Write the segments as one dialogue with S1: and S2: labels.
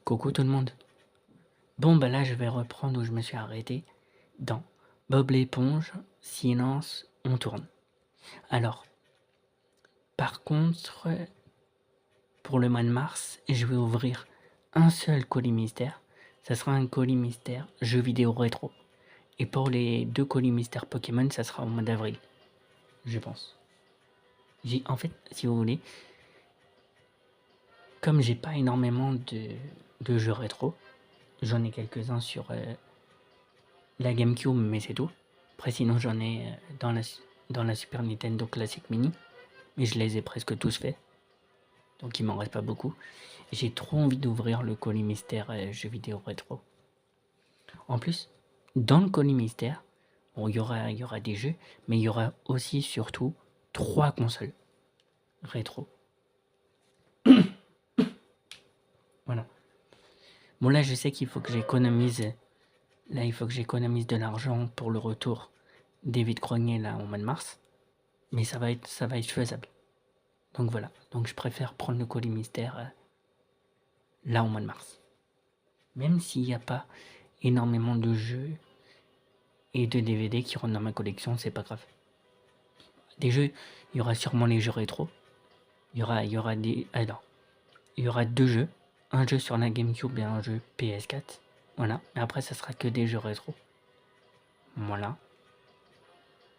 S1: Coucou tout le monde. Bon bah là je vais reprendre où je me suis arrêté dans Bob l'éponge, silence, on tourne. Alors, par contre, pour le mois de mars, je vais ouvrir un seul colis mystère. Ça sera un colis mystère jeux vidéo rétro. Et pour les deux colis mystères Pokémon, ça sera au mois d'avril, je pense. En fait, si vous voulez, comme j'ai pas énormément de jeux rétro, j'en ai quelques-uns sur la GameCube, mais c'est tout. Après, sinon, j'en ai dans la Super Nintendo Classic Mini, mais je les ai presque tous faits, donc il m'en reste pas beaucoup. J'ai trop envie d'ouvrir le colis mystère jeux vidéo rétro. En plus, dans le colis mystère, bon, il y aura des jeux, mais il y aura aussi surtout 3 consoles rétro. Voilà. Bon là, je sais qu'il faut que j'économise. Là, il faut que j'économise de l'argent pour le retour des vides-greniers là au mois de mars, mais ça va être faisable. Donc voilà. Donc je préfère prendre le colis mystère là au mois de mars. Même s'il n'y a pas énormément de jeux et de DVD qui rentrent dans ma collection, c'est pas grave. Des jeux, il y aura sûrement les jeux rétro. Il y aura des. Alors, il y aura 2 jeux. Un jeu sur la GameCube et un jeu PS4. Voilà. Mais après, ça sera que des jeux rétro. Voilà.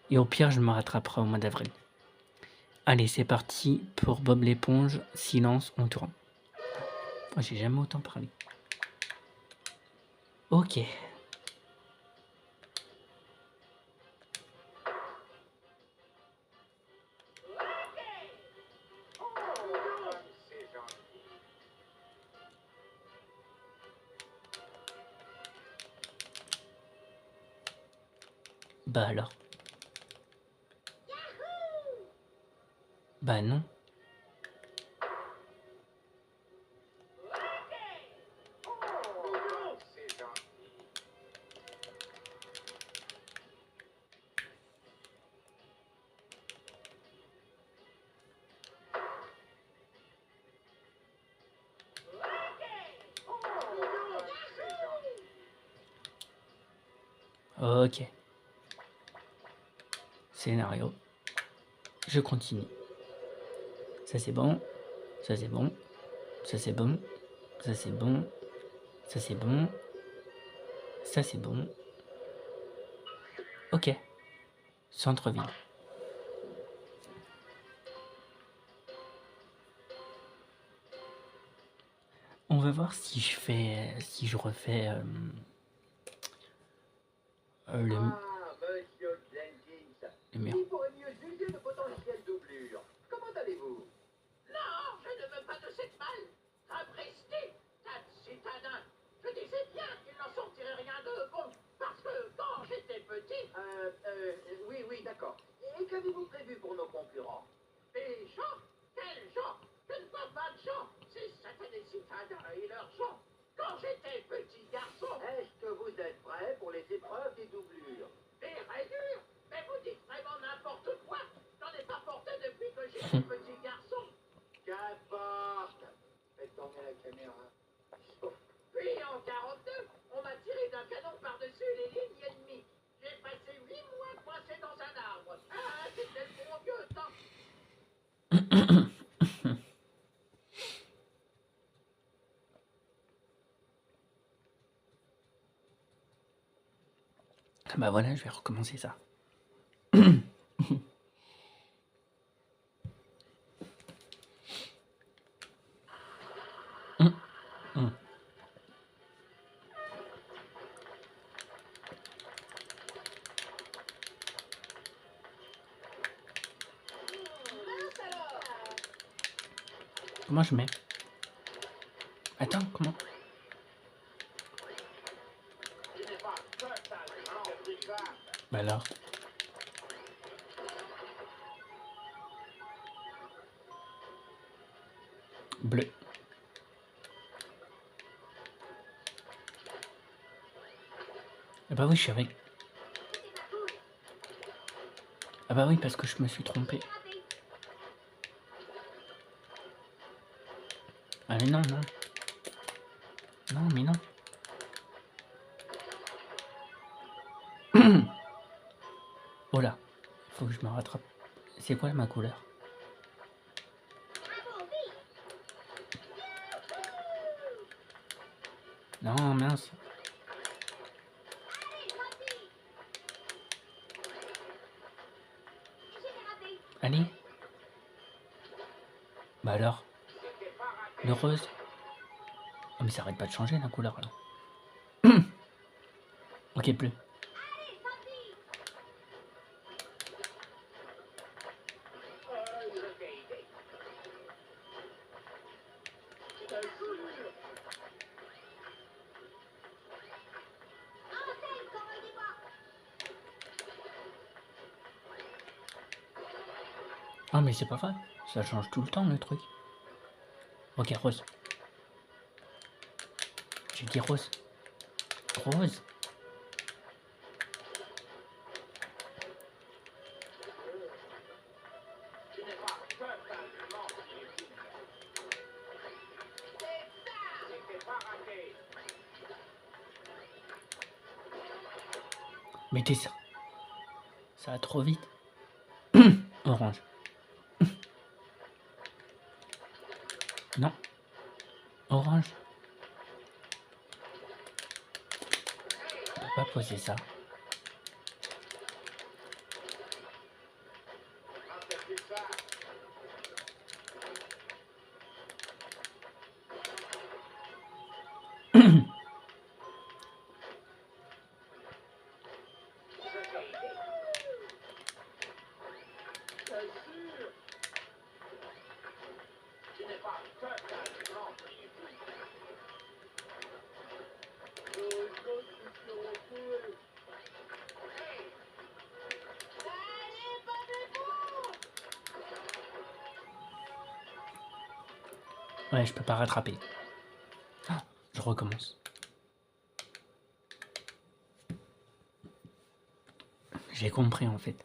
S1: Et au pire, je me rattraperai au mois d'avril. Allez, c'est parti pour Bob l'éponge. Silence, on tourne. Oh, j'ai jamais autant parlé. Ok. Bah alors. Bah non. Ok. Scénario. Je continue. Ça c'est bon. Ça c'est bon. Ça c'est bon. Ça c'est bon. Ça c'est bon. Ça c'est bon. Ok. Centre-ville. On va voir si je refais le mur.
S2: Qui pourrait mieux juger de potentielles doublures? Comment allez-vous?
S3: Non, je ne veux pas de cette balle. Sapristi, tas de citadins. Je disais bien qu'il n'en sortirait rien de bon. Parce que quand j'étais petit,
S2: Oui, d'accord. Et qu'avez-vous prévu pour nos concurrents?
S3: les gens, quels gens? Je ne vois pas de gens. Ces satanés citadins et leurs gens. Quand j'étais petit garçon,
S2: Est-ce que vous êtes prêts pour les épreuves des doublures?
S3: des rayures. Mais vous dites vraiment n'importe quoi. J'en ai pas porté depuis que j'étais petit garçon.
S2: Qu'importe. Faites tourner la caméra.
S3: Puis en 42, on m'a tiré d'un canon par-dessus les lignes ennemies. J'ai passé 8 mois coincé dans un arbre. Ah, c'était le bon vieux temps.
S1: Bah voilà, je vais recommencer ça. Comment je mets? Attends, comment? Bah alors. Bleu. Ah bah oui, je suis avec. Ah bah oui, parce que je me suis trompé. Ah mais non, non. Faut que je me rattrape. C'est quoi ma couleur? Non, mince. Allez. Bah alors, le rose. Oh mais ça arrête pas de changer la couleur là. Ok, bleu. Ah mais c'est pas vrai, ça change tout le temps le truc. Ok, rose. J'ai dit rose. Rose. Mettez ça. Ça va trop vite. Orange. Non. Orange. On peut pas poser ça. Ouais, je peux pas rattraper. Ah, je recommence. J'ai compris en fait.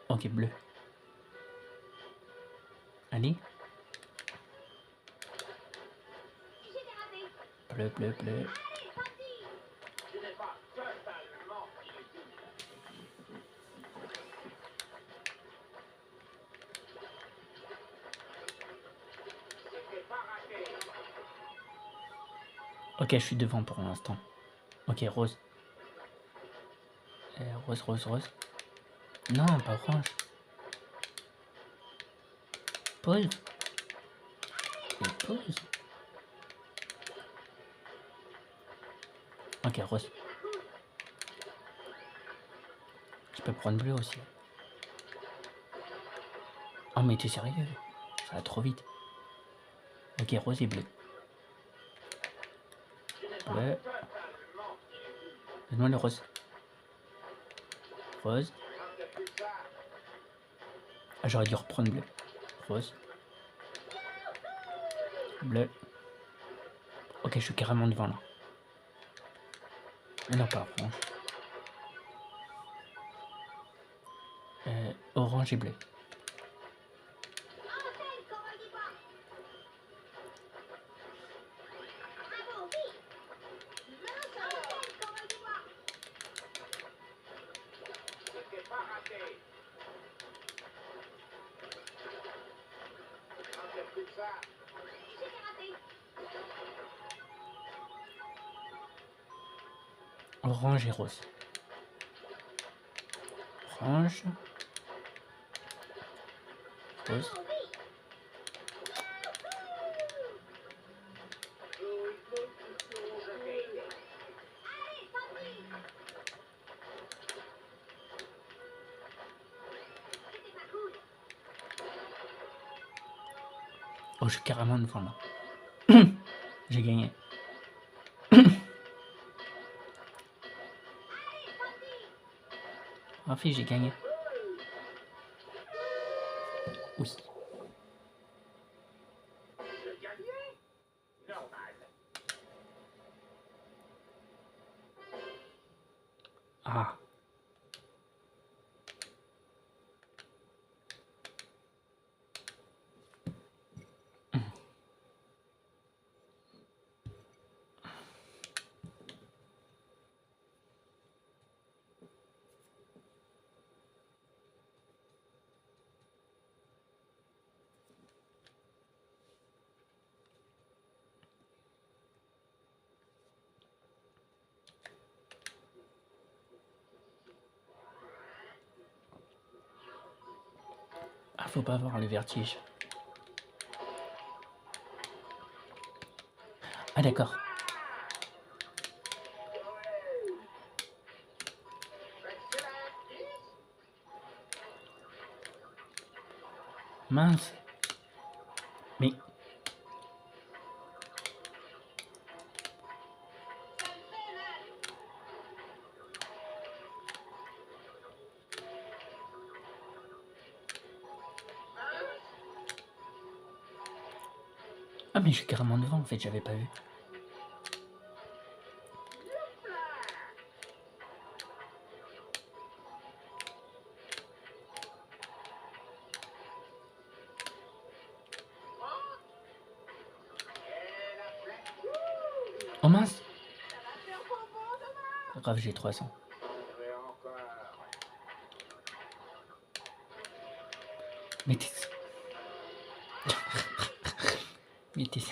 S1: Ok, bleu. Allez. Bleu, bleu, bleu. Ok, je suis devant pour l'instant. Ok, rose. Rose, rose, rose. Non, pas orange. Pause. Et pause. Ok, rose. Je peux prendre bleu aussi. Oh mais t'es sérieux? Ça va trop vite. Ok, rose et bleu. Bleu. Donne-moi le rose. Rose. Ah, j'aurais dû reprendre bleu. Rose. Bleu. Ok, je suis carrément devant là. Mais non, pas orange. Orange et bleu. Orange et rose. Orange. Rose. Oh, je suis carrément devant là. J'ai gagné. Rafi, j'ai gagné. Oui.
S3: Je gagnais? Normal.
S1: Ah. Ah, faut pas avoir le vertige. Ah, d'accord. Mince. Mais... Ah, mais je suis carrément devant en fait, j'avais pas vu. Oh mince. Pas grave, j'ai 300. Mais t'es... Mais t'es...
S3: Je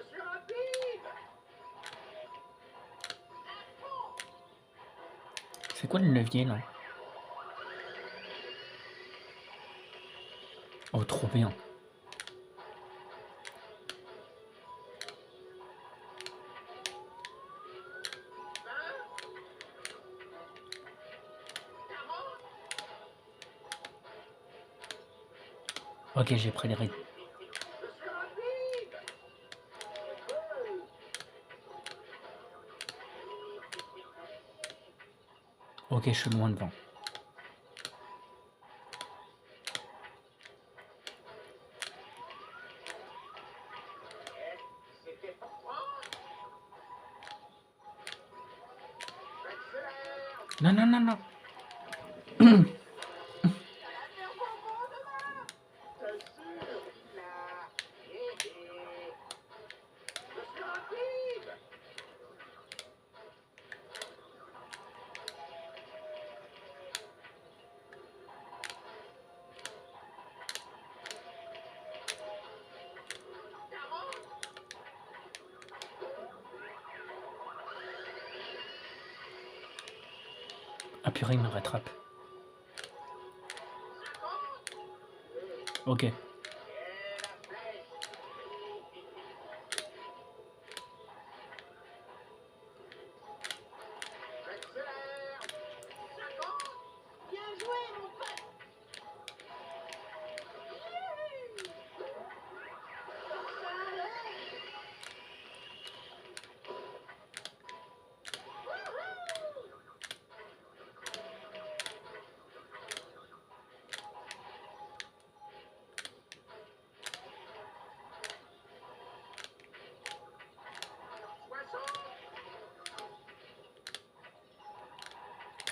S3: suis rapide.
S1: C'est quoi le levier là? Oh, trop bien. Ok, j'ai pris les rythmes.
S3: Je suis rapide.
S1: Ok, je suis loin devant.
S3: C'était pour moi. J'accélère.
S1: Non, non, non, non.
S3: T'assures, là. Je suis rapide.
S1: Ah purée, il me rattrape. Ok.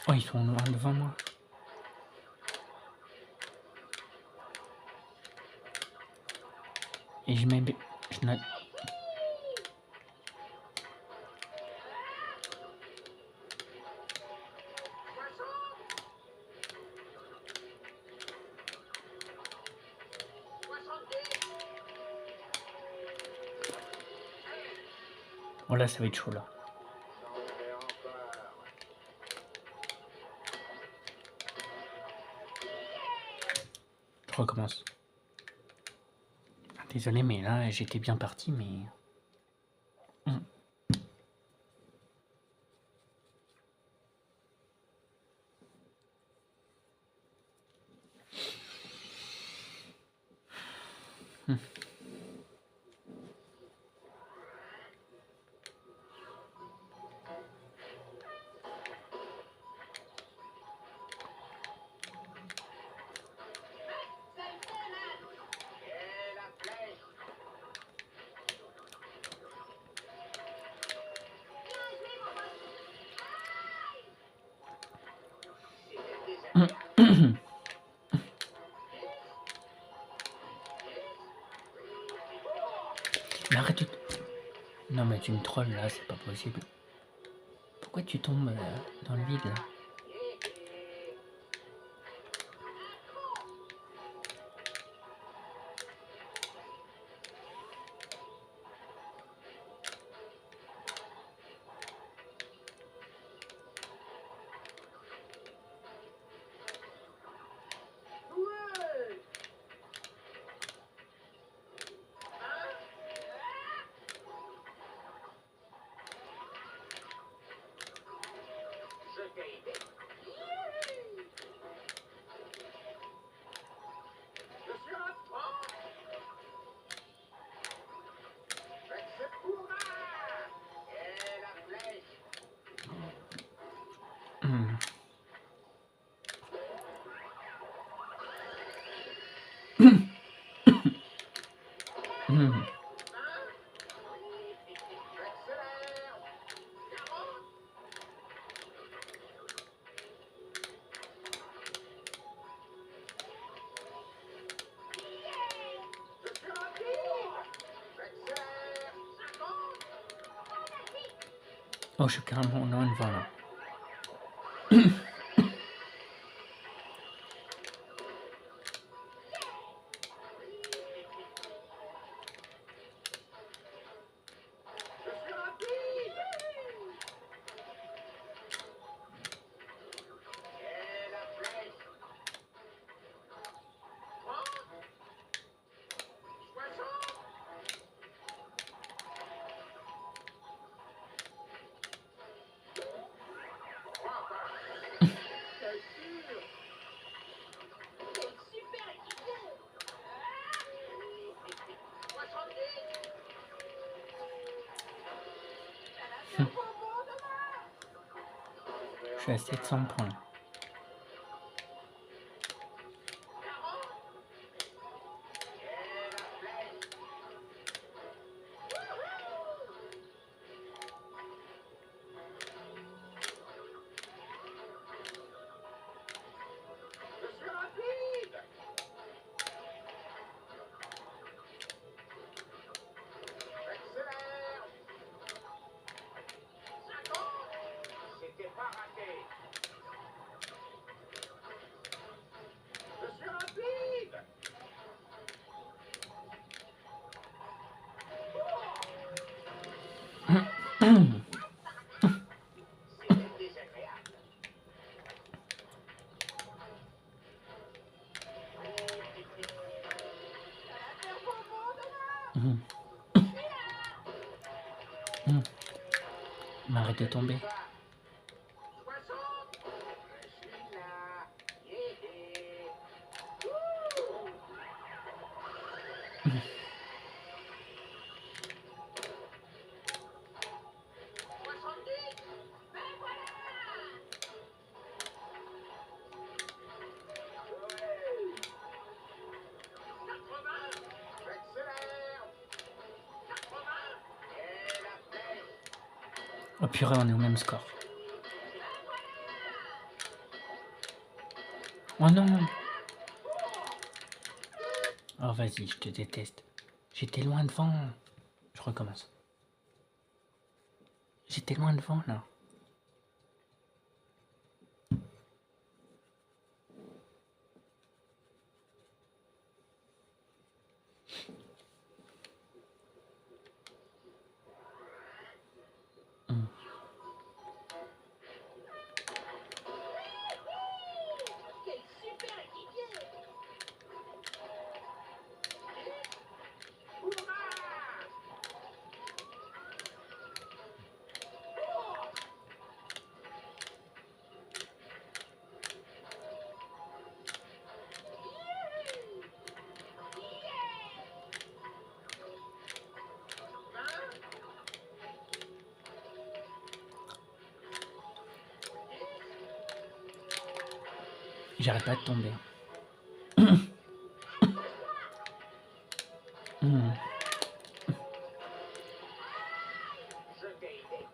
S1: Oh, ils sont loin devant moi. Et je mets... Je n'a- Oh là, ça va être chaud là.
S3: J'en fais encore.
S1: Je recommence. Désolé, mais là, j'étais bien parti, mais...
S3: Et la flèche. C'était désagréable.
S1: Mais arrête de... Non, mais tu me trolles là, c'est pas possible. Pourquoi tu tombes dans le vide là?
S3: Ouais. Hein? Je t'ai aidé. Je suis un franc. Faites ce courage. Et la flèche.
S1: Hum.
S3: Accélère. 40. Je suis rapide. Accélère. 50.
S1: Oh, je suis carrément loin devant là.
S3: Je suis rapide. Et la flèche. 30. 60. C'est sûr. T'es super équipé. 70.
S1: Je suis à 700 points là.
S3: 40. Et la flèche. Je suis rapide. Accélère. 50. C'était pas raté. Je suis rapide. C'était désagréable.
S1: Hum. Mais arrête de tomber.
S3: 60. Je suis là. Yeah. Wouh. 70. Mais voilà. Ouais. 80. J'accélère. 80. Et la flèche.
S1: Oh purée, on est au même score. Oh non! Oh vas-y, je te déteste. J'étais loin devant. Je recommence. J'étais loin devant là. J'arrête pas de tomber. Hmm.
S3: Je t'ai aidé.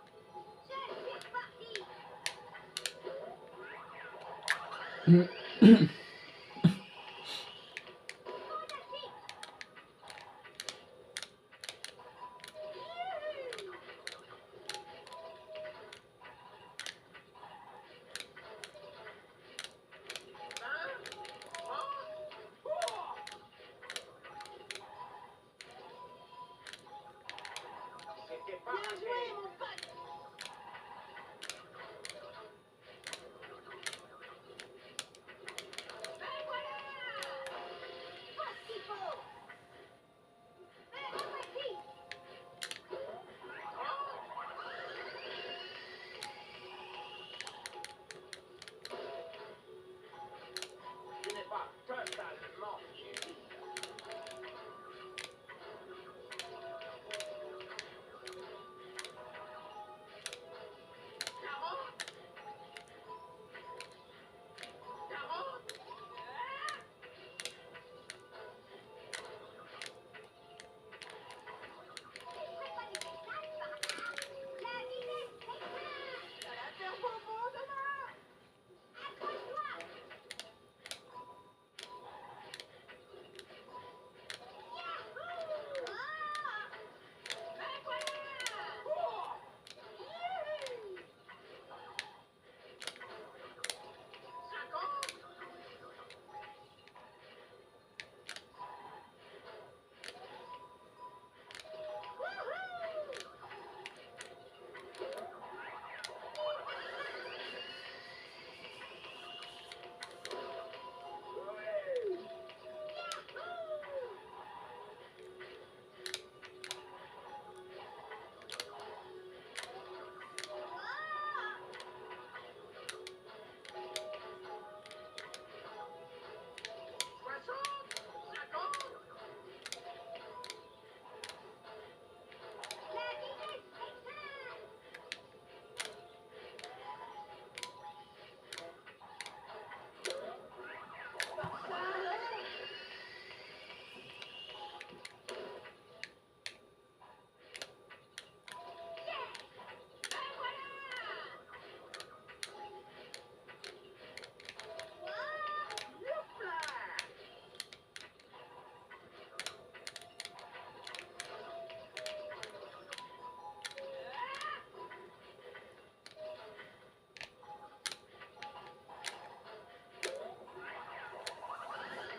S3: C'était pas raté. Tu n'es pas totalement fini.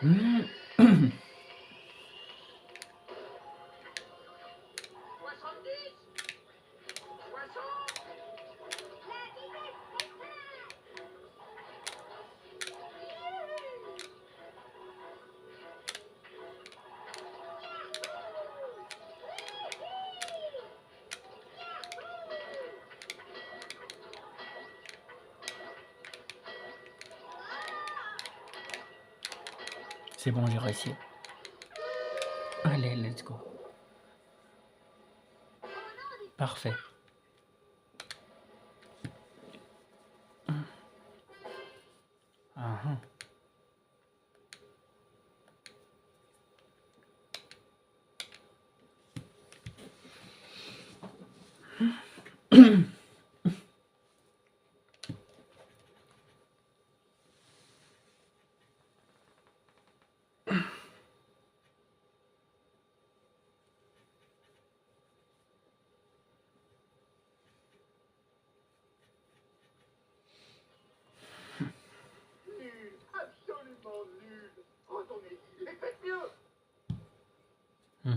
S1: Hmm.
S3: 70, 60.
S1: C'est bon, j'ai réussi. Allez, let's go. Parfait. Ah,
S3: Nul, absolument nul. Retournez-y et faites mieux.
S1: Hmm.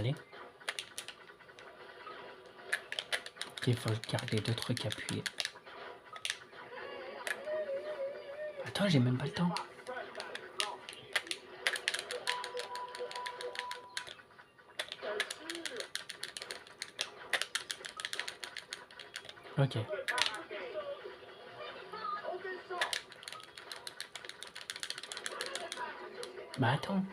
S1: aller. Ok, il faut garder deux trucs appuyés. Attends, j'ai même pas le temps. Ok. Bah attends.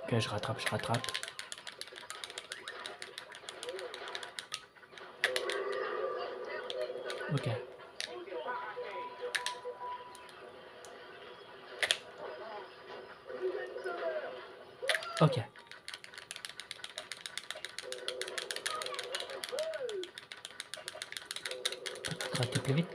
S1: Ok, je rattrape, je rattrape. Ok. Ok. Gratter plus vite.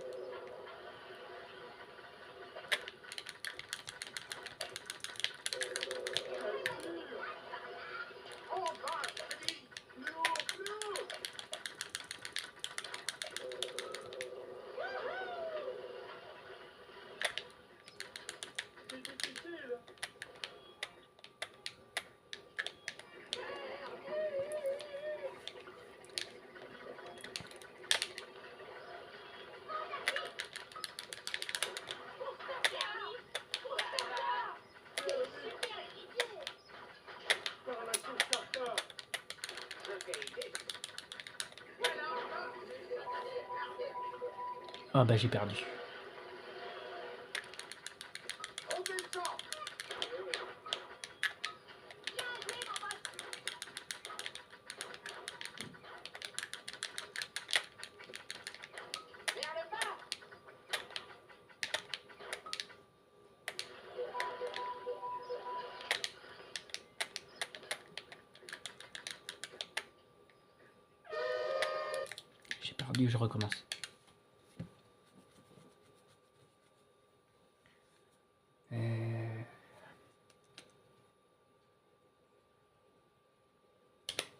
S1: Ah bah j'ai perdu. J'ai perdu, je recommence.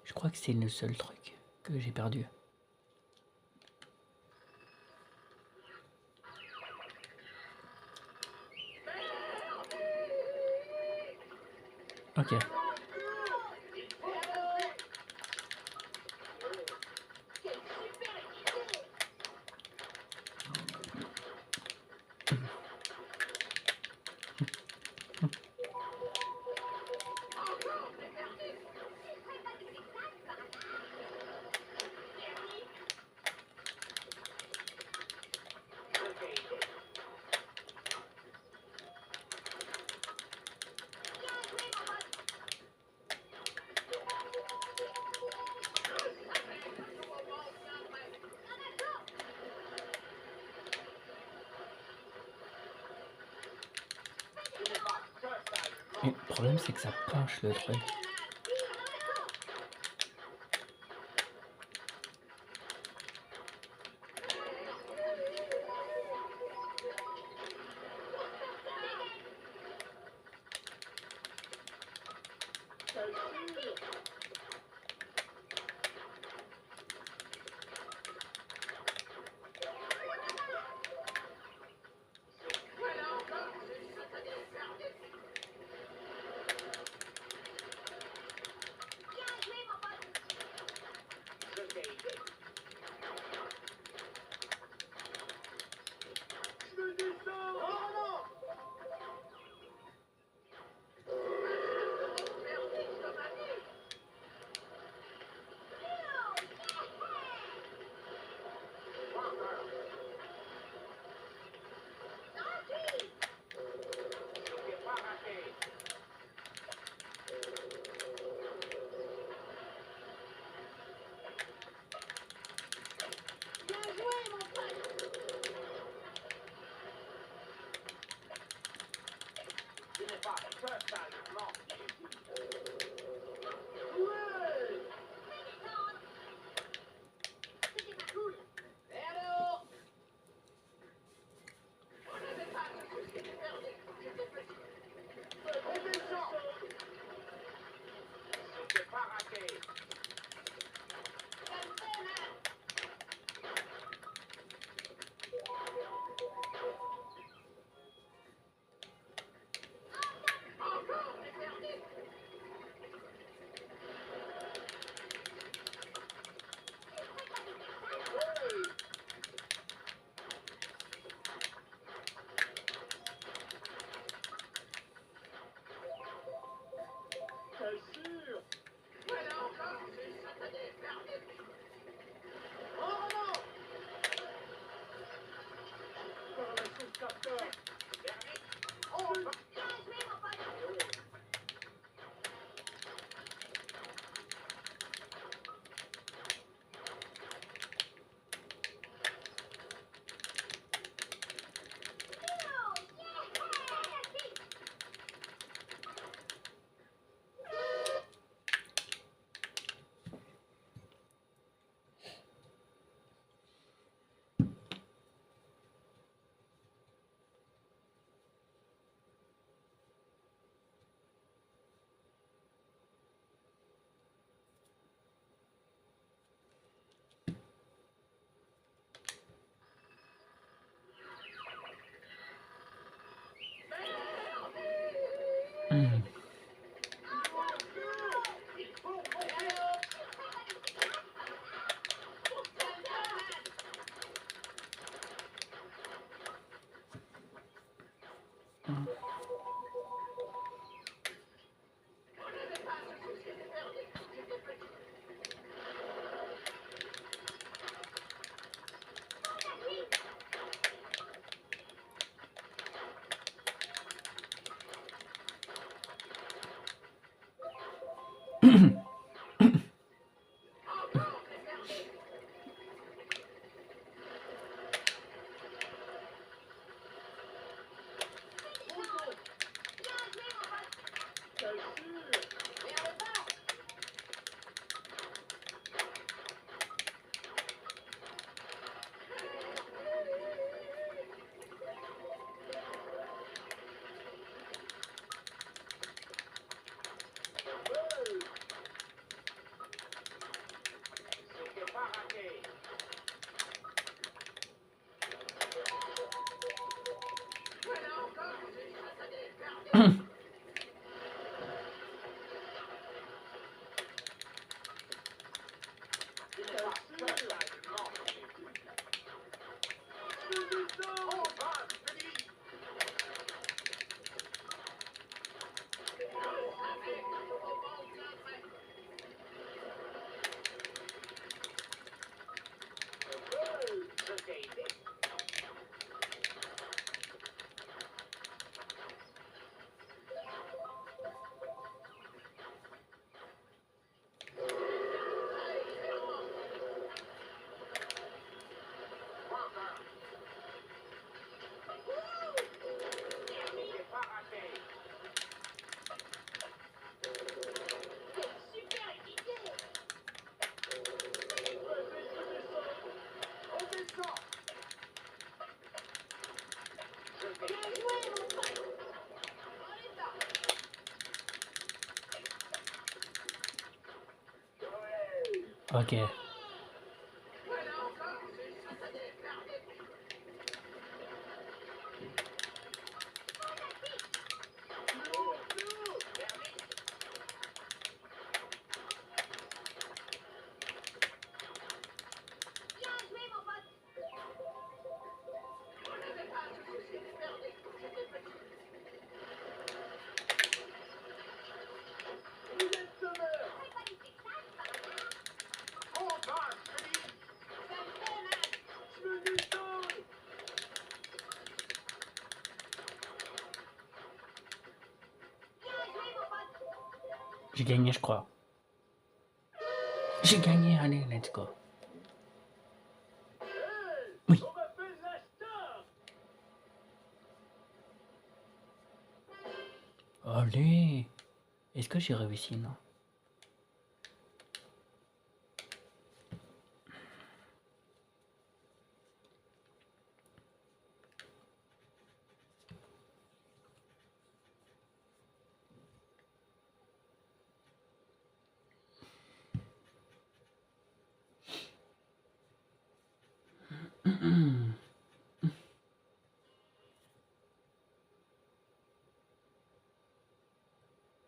S1: Je crois que c'est le seul truc que j'ai perdu. Ok. Mais le problème c'est que ça penche le truc. Hum.
S3: On n'avait pas à se soucier des verdict quand j'étais petit. Encore des verdict. Mouton. Bien sûr. Merde pas. C'était pas raté. Voilà encore ces satanés verdict. Tu n'es pas seul à être mort. On va, je te dis. Je savais que ce moment viendrait. Je t'ai aidé. Enfin. C'était pas raté. Super idée. On descend. Je t'ai
S2: Bien
S3: aidé.
S2: joué, mon pote. On est là.
S1: Ok.
S3: Voilà encore ces satanés verdict. Lourd, lourd. Verdict.
S2: Bien joué, mon pote.
S3: On n'avait pas à se soucier des verdicts quand j'étais petit. Vous êtes semeur.
S2: C'est pas du spectacle, par hasard.
S3: On va, je te dis.
S2: Ça le fait, man.
S3: Je me détends.
S2: Bien joué, mon pote.
S1: J'ai gagné, je crois. J'ai gagné, allez, let's go.
S3: Hey,
S1: Oui.
S3: on m'appelle la star.
S1: Allez. Est-ce que j'ai réussi, non?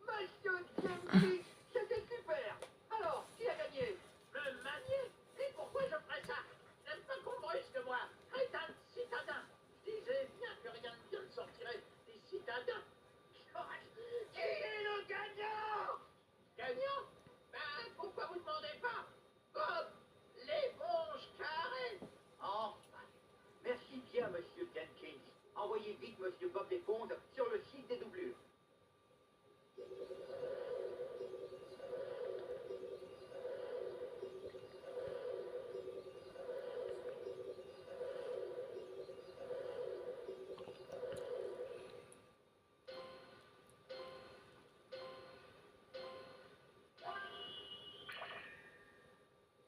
S3: Monsieur Jenkins, c'était super. Alors, qui a gagné? Le manier. Et pourquoi je ferais ça? J'aime pas qu'on brusque moi. Crétin de citadin. Je disais bien que rien de bien ne sortirait des citadins. Qui est le gagnant? Gagnant? Ben, pourquoi vous demandez pas? Bob, l'éponge carrée. Enfin. Merci bien, monsieur Jenkins. Envoyez vite monsieur Bob l'éponge sur le site des doublures.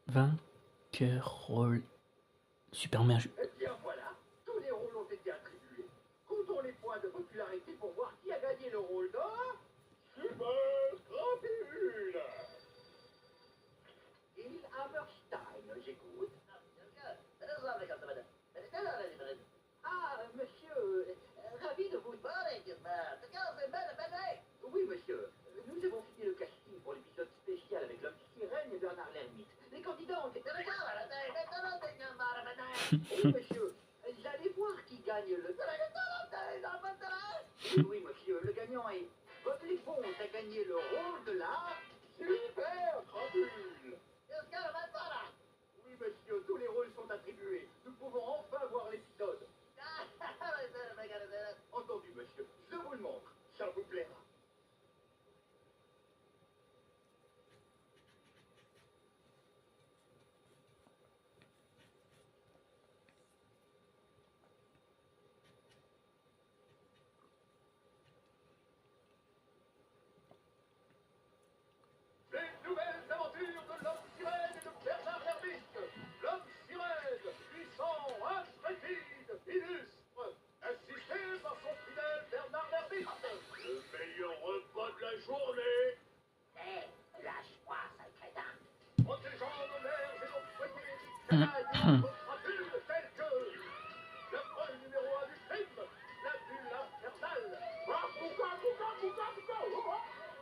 S1: Vainqueur rôle super merde.
S3: Eh bien voilà, tous les rôles ont été attribués. Comptons les points de popularité pour voir qui a gagné le rôle d'or. Super Scrapule. Il Hammerstein, j'écoute. Ah, monsieur, ravi de vous... Oui, monsieur, nous avons fini le casting pour l'épisode spécial avec l'homme sirène et Bernard l'ermite. Les candidats ont été... Oui, monsieur, j'allais voir qui gagne le...
S2: Oui, monsieur, le gagnant est... Votre l'éponge a gagné le rôle de la...
S3: Super crapule. Qu'est-ce qu'elle va pas là? Oui, monsieur, tous les rôles sont attribués. Nous pouvons enfin voir l'épisode. Entendu, monsieur. Je vous le montre. Ça vous plaira. Les nouvelles aventures de l'homme sirène et de Bernard l'ermite. L'homme sirène, puissant, intrépide, illustre, assisté par son fidèle Bernard l'ermite. Le meilleur repas de la journée.
S2: Lâche-moi, sale crétin.
S3: Protégeant nos mers et nos foyers du canaille et autres crapules telles que la preuve numéro 1 du crime, la bulle infernale,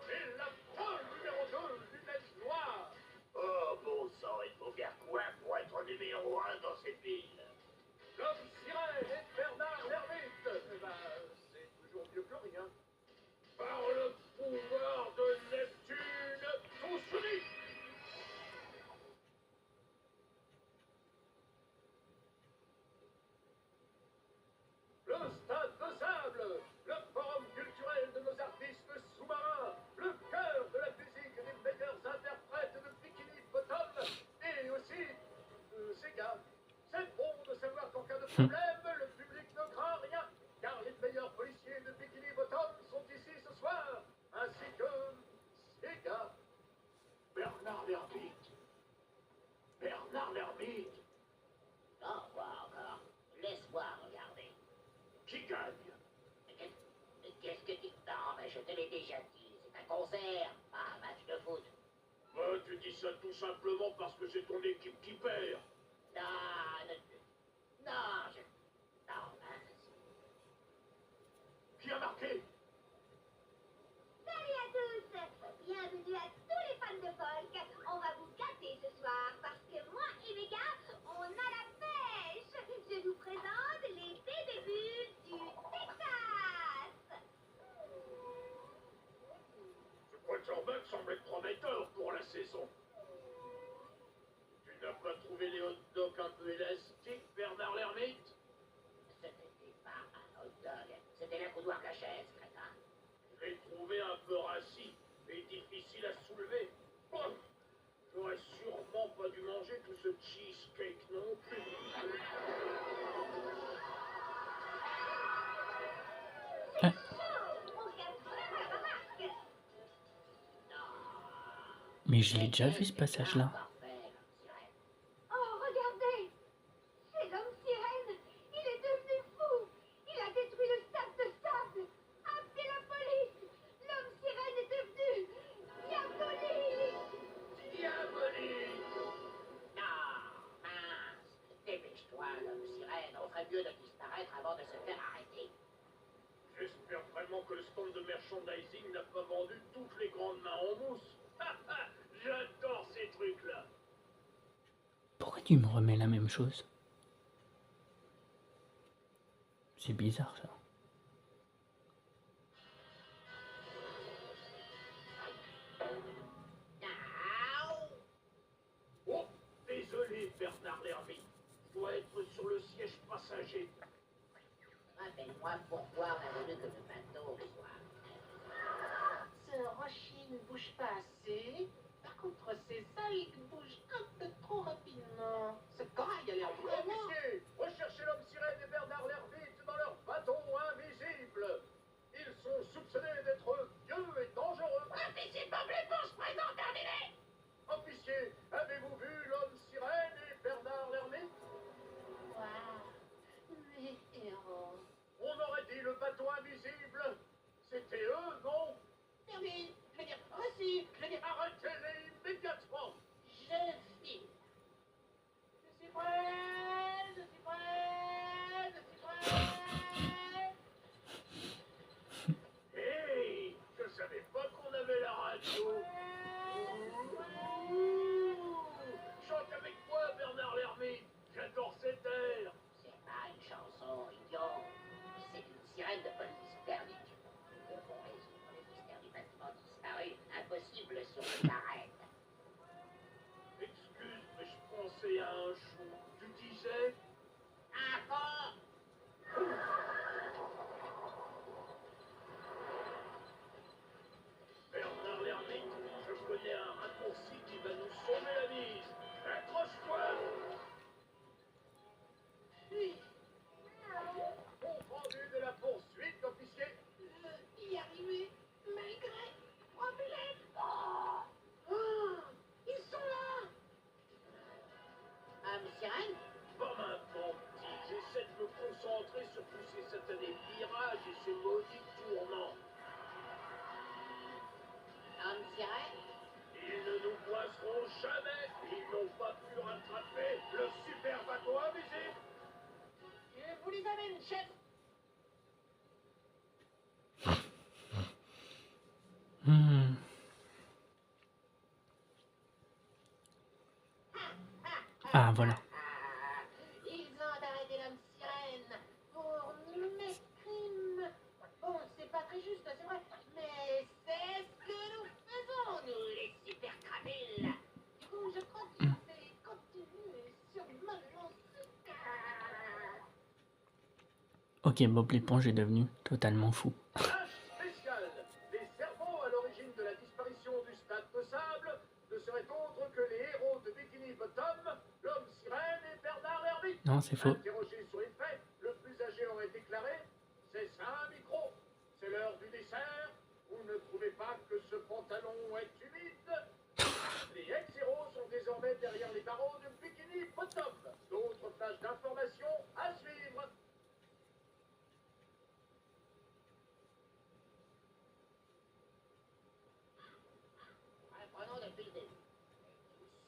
S3: et la preuve numéro 2 du nez noir. Oh bon sang, il faut faire quoi pour être numéro 1 dans cette ville? L'homme sirène et Bernard l'ermite. Eh ben, c'est toujours mieux que rien. Par le pouvoir de Neptune, tous unis. Le stade de sable, le forum culturel de nos artistes sous-marins, le cœur de la musique des meilleurs interprètes de Bikini Bottom, et aussi Sega. C'est bon de savoir qu'en cas de problème, le public ne craint rien, car les meilleurs policiers de Bikini Bottom sont ici ce soir, ainsi que Sega. Bernard l'ermite. Bernard l'ermite.
S2: Non, quoi encore? Laisse-moi regarder.
S3: Qui gagne?
S2: Mais qu'est-ce que tu... Non, mais je te l'ai déjà dit, c'est un concert, pas un match de foot.
S3: Tu dis ça tout simplement parce que c'est ton équipe qui perd.
S2: Non, non, je... Non, mince.
S3: Qui a marqué?
S4: Salut à tous! Bienvenue à tous les fans de folk. On va vous gâter ce soir parce que moi et mes gars, on a la pêche. Je vous présente les débuts du Texas.
S3: Ce quarterback semble être prometteur pour la saison. Tu n'as pas trouvé les hot dogs un peu élastiques, Bernard l'ermite?
S2: Ce n'était pas un hot dog, c'était l'accoudoir de la chaise, crétin.
S3: Je l'ai trouvé un peu rassis et difficile à soulever. Bon, j'aurais sûrement pas dû manger tout ce cheesecake non plus.
S4: On regarde vraiment la remarque.
S1: Mais je l'ai déjà vu ce passage-là.
S2: Parfait, l'homme sirène.
S4: Oh, regardez! C'est l'homme sirène! Il est devenu fou! Il a détruit le stade de sable! Appelez la police! L'homme sirène est devenu diabolique!
S3: Diabolique!
S2: Non, mince. Dépêche-toi, l'homme sirène. On ferait mieux de disparaître avant de se faire arrêter.
S3: J'espère vraiment que le stand de merchandising n'a pas vendu toutes les grandes mains en mousse. J'adore ces trucs-là.
S1: Pourquoi tu me remets la même chose? C'est bizarre ça.
S3: Oh, désolé, Bernard l'ermite. Je dois être sur le siège passager.
S2: Rappelle-moi pourquoi on a voulu que le bateau soit.
S5: Ce rocher ne bouge pas assez. Par contre, ces algues bougent un peu trop rapidement. Ce corail a l'air vraiment...
S3: Officier, recherchez l'homme sirène et Bernard l'ermite dans leur bateau invisible. Ils sont soupçonnés d'être vieux et dangereux.
S2: Officier Bob l'éponge présent terminé.
S3: Officier, avez-vous vu l'homme sirène et Bernard l'ermite?
S5: Waouh, mes héros.
S3: On aurait dit le
S5: sirène, chef.
S1: Hmm. Ah, voilà.
S5: Ils ont arrêté l'homme sirène pour mescrime. Bon, c'est pas très juste, c'est vrai, mais c'est ce que nous faisons, nous, les super crabiles. Du coup, je crois que je vais continuer sur ma lancée.
S1: Ok, Bob l'éponge est devenu totalement fou.
S3: Flash spécial. Les cerveaux à l'origine de la disparition du stade de sable ne seraient autres que les héros de Bikini Bottom, l'homme sirène et Bernard l'ermite.
S1: Non, c'est faux.
S3: Interrogé sur les faits, le plus âgé aurait déclaré « C'est ça un micro, c'est l'heure du dessert, vous ne trouvez pas que ce pantalon est humide ?» Les ex-héros sont désormais derrière les barreaux de Bikini Bottom. D'autres flashs d'informations à suivre.
S2: Reprenons depuis le début.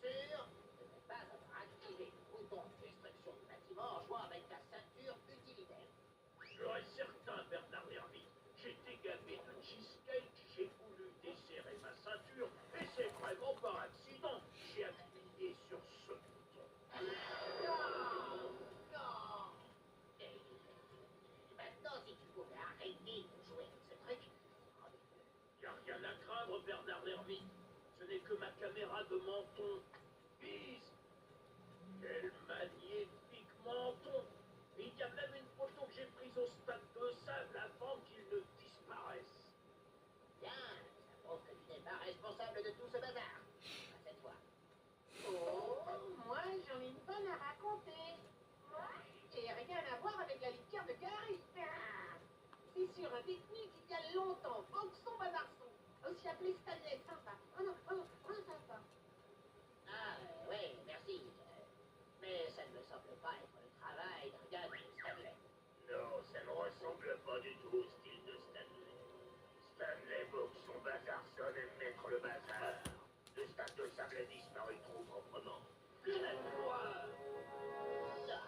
S2: Es-tu sûr de ne pas avoir activé le bouton de destruction du bâtiment en jouant avec ta ceinture utilitaire?
S3: J'aurais certain, Bernard l'ermite. J'étais gavé de cheesecake, j'ai voulu desserrer ma ceinture, et c'est vraiment par accident. J'ai appuyé sur ce bouton.
S2: Non. Et maintenant, si tu pouvais arrêter de jouer avec ce truc, ça rendait mieux.
S3: Y a rien à craindre, Bernard l'ermite. Ce n'est que ma caméra de menton. Bise. Quel magnifique menton. Et il y a même une photo que j'ai prise au stade de sable avant qu'il ne disparaisse.
S2: Bien, ça prouve que tu n'es pas responsable de tout ce bazar. Pas cette fois.
S5: Oh, moi, j'en ai une bonne à raconter. Et rien à voir avec la litière de Gary. C'est sur un pique-nique il y a longtemps, Boxon Bazarson, aussi appelé Stanley, sympa. Oh non, sympa.
S2: Ah, oui, merci. Mais ça ne me semble pas être le travail d'un gars de Stanley.
S3: Non, ça ne ressemble pas du tout au style de Stanley. Stanley Boxon Bazarson aime mettre le bazar. Le stade de sable a disparu trop proprement. Pleine voix.
S2: Ça,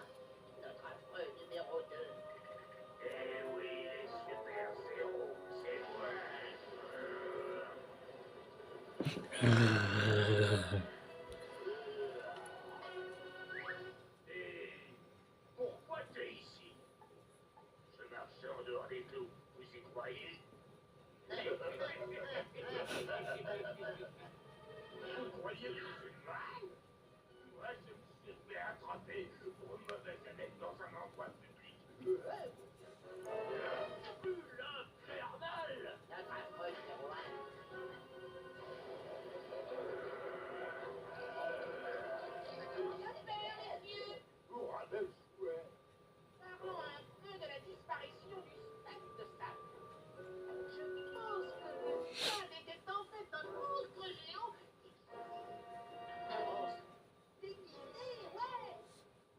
S2: notre affreux numéro 2.
S3: Eh oui, les super-héros, c'est moi. Et pourquoi t'es ici? Je marche en dehors des clous, vous y croyez? Vous croyez que je suis mal? Moi, je me suis fait attraper pour une mauvaise haleine dans un endroit public. Bulle infernale!
S2: Notre affreux numéro 1.
S3: Pour un bel souhait.
S5: Parlons un peu de la disparition du stade de sable. Je pense que le stade était en fait un monstre géant déguisé, ouais.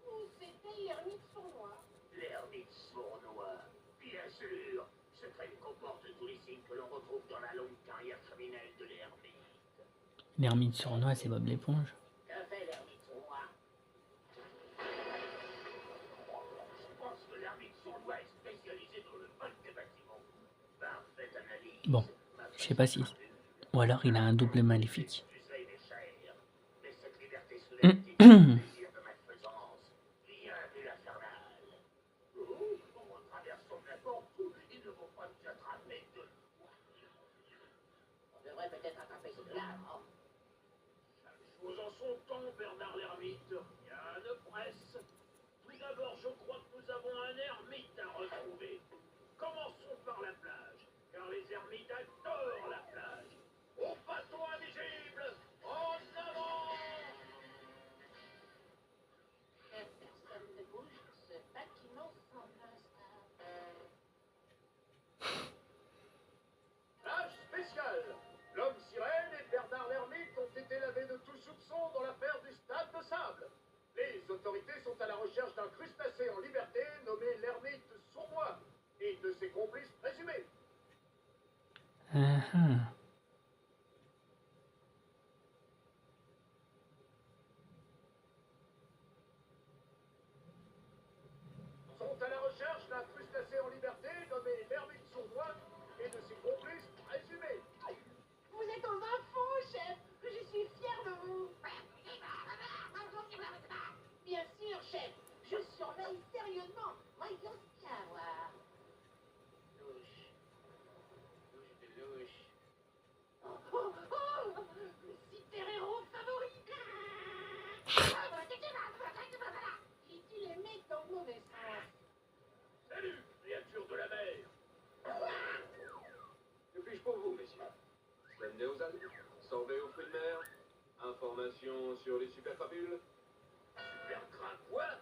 S5: Ou c'était l'ermite sournois.
S3: L'ermite sournois. Bien sûr, ce trait comporte tous les signes que l'on retrouve dans la longue carrière criminelle de l'ermite.
S1: L'ermite sournois, c'est Bob l'éponge.
S2: Que fait l'ermite sournois?
S3: Je pense que l'ermite sournois est spécialisé dans le vol des bâtiments. Parfaite analyse.
S1: Bon, je sais pas si. Ou alors il a un double maléfique.
S3: Tu sais, mes chers, mais cette liberté soudaine dit le plaisir de malfaisance. Rien n'est infernal. Oh, en traversant n'importe où, ils ne vont pas nous attraper de loin.
S2: On devrait peut-être attraper ce là, non?
S3: Chaque chose en son temps, Bernard l'ermite. Rien ne presse. Tout d'abord, je crois que nous avons un ermite à retrouver. Commençons par la plage, car les ermites adorent la plage. Au bateau invisible, en avant!
S5: Personne ne bouge, ce bâtiment semble instable.
S3: Flash spécial. L'homme sirène et Bernard l'ermite ont été lavés de tout soupçon dans l'affaire du stade de sable. Les autorités sont à la recherche d'un crustacé en liberté nommé l'ermite sournois et de ses complices présumés.
S1: Ah, ah.
S3: Sont à la recherche
S6: Idée aux algues, sorbet aux fruits de mer, information sur les super crapules.
S3: Super crapois?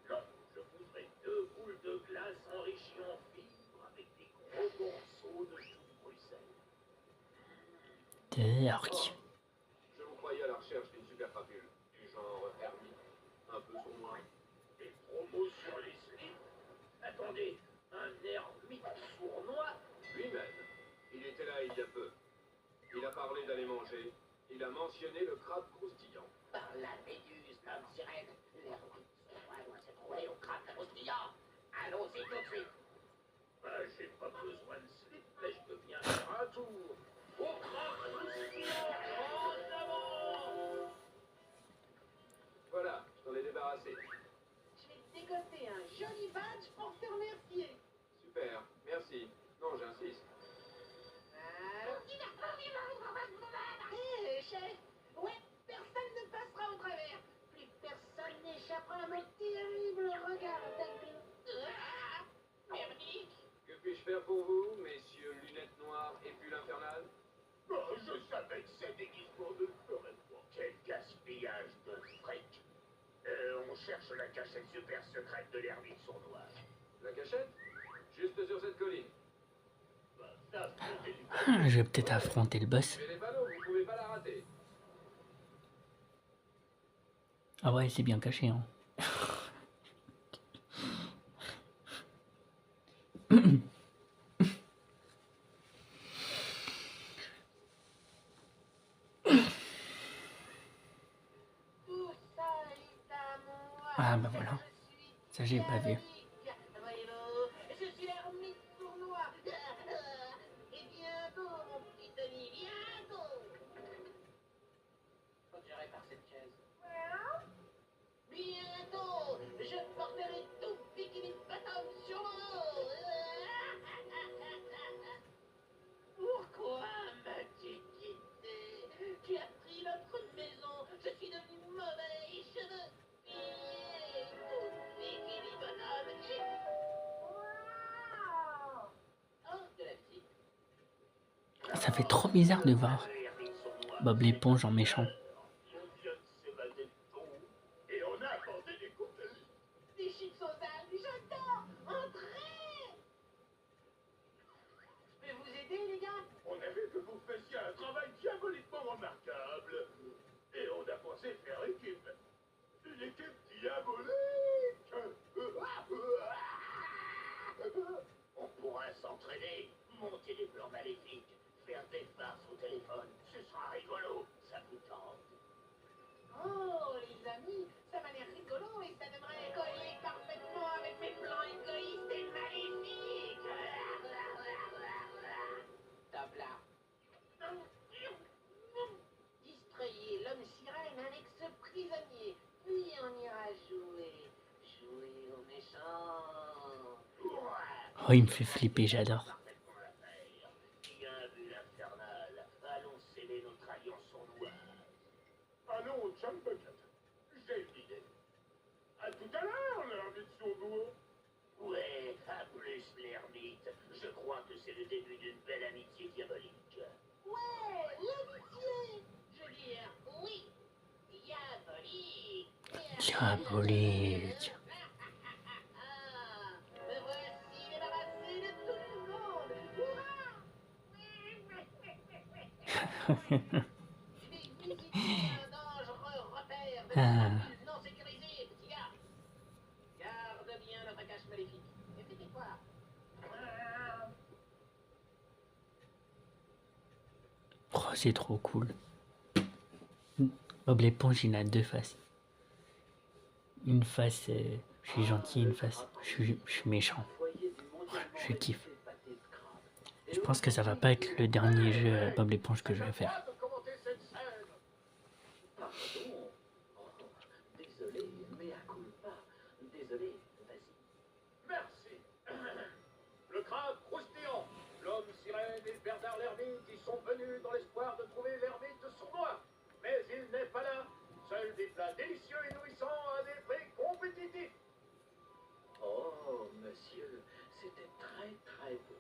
S3: Non, je voudrais 2 boules de glace enrichies en fibres avec des gros morceaux de chou de Bruxelles.
S1: Dark.
S6: Je vous croyais à la recherche d'une super crapule, du genre ermite, un peu sournois.
S3: Des promos sur les slips? Attendez, un ermite sournois?
S6: Lui-même, il était là il y a peu. Il a parlé d'aller manger. Il a mentionné le crabe croustillant.
S2: Par la méduse, l'homme sirène, l'ermite sournois doit se trouver au crabe croustillant. Allons-y tout de suite.
S3: J'ai pas besoin de slip, mais je peux bien faire un tour. Au crabe croustillant, en avant!
S6: Voilà, je t'en ai débarrassé.
S5: Je vais te dégoter un joli badge pour te remercier.
S6: Super, merci. Non, j'insiste.
S5: Alors, chef, ouais, personne ne passera au travers. Plus personne n'échappera à mon terrible regard d'aigle.
S2: Merdique.
S6: Que puis-je faire pour vous, messieurs lunettes noires et pull infernal?
S3: Je savais que ces déguisements ne le feraient pas. Quel gaspillage de fric. On cherche la cachette super secrète de l'ermite sournois.
S6: La cachette? Juste sur cette colline.
S3: Ça, c'est du
S1: Je vais peut-être affronter le boss.
S6: Mais les panneaux, vous pouvez pas la rater.
S1: Ah ouais, c'est bien caché, hein.
S5: Tout ça est à moi.
S1: Ah bah voilà.
S5: Je suis
S1: Ça, j'ai pas vu.
S5: diabolique. Voyez-vous, je suis l'ermite sournois. Et bientôt, mon petit Tony, bientôt.
S2: Faut que je répare cette chaise.
S5: Bientôt, je porterai tout bikini bottom sur mon dos. Pourquoi m'as-tu quitté? Tu as pris notre maison. Je suis devenu mauvais. Cheveux pillés. Tout bikini bottom.
S2: Oh, de la visite.
S1: Ça fait trop bizarre de voir Bob l'éponge en méchant.
S3: On vient de s'évader de ton et on a apporté des couples.
S5: Des chips aux algues, j'adore. Entrez. Je peux vous aider, les gars?
S3: On a vu que vous faisiez un travail diaboliquement remarquable. Et on a pensé faire équipe. Une équipe diabolique. On pourra s'entraîner, monter des plans maléfiques, faire des farces au téléphone. Ce sera rigolo. Ça vous tente?
S5: Oh, les amis, ça m'a l'air rigolo et ça devrait coller parfaitement avec mes plans égoïstes et maléfiques.
S2: Top là.
S5: Distrayez l'homme sirène avec ce prisonnier, puis on ira jouer. Jouer aux méchants.
S1: Oh, il me fait flipper, j'adore.
S3: Parfaitement l'affaire. Qui a vu l'infernal? Allons sceller notre alliance sournoise. Allons, Chumbucket. J'ai une idée. À tout à l'heure, l'ermite sournois. Ouais, à plus l'ermite. Je crois que c'est le début d'une belle amitié diabolique.
S5: Ouais, l'amitié.
S2: Je veux dire, oui. Diabolique.
S1: Diabolique.
S5: Me voici débarrassé de tout le monde. Hurrah! J'ai visité un dangereux repère de crapules non sécurisé, petit gars. Garde bien notre cache maléfique. Et fais tes quoi?
S1: Oh, c'est trop cool. Bob l'éponge, il a deux faces. Une face, je suis gentil, une face, je suis méchant. Je kiffe. Je pense que ça va pas être le dernier jeu Bob l'éponge que je vais faire.
S3: De commenter cette scène.
S2: Pardon. Oh, désolé, mais à culpa. Désolé, vas-y.
S3: Merci. Le crabe croustillant, l'homme sirène et Bernard l'ermite y sont venus dans l'espoir de trouver l'ermite sournois. Mais il n'est pas là. Seuls des plats délicieux et nourrissants à des prix compétitifs.
S2: Oh, monsieur, c'était très très beau.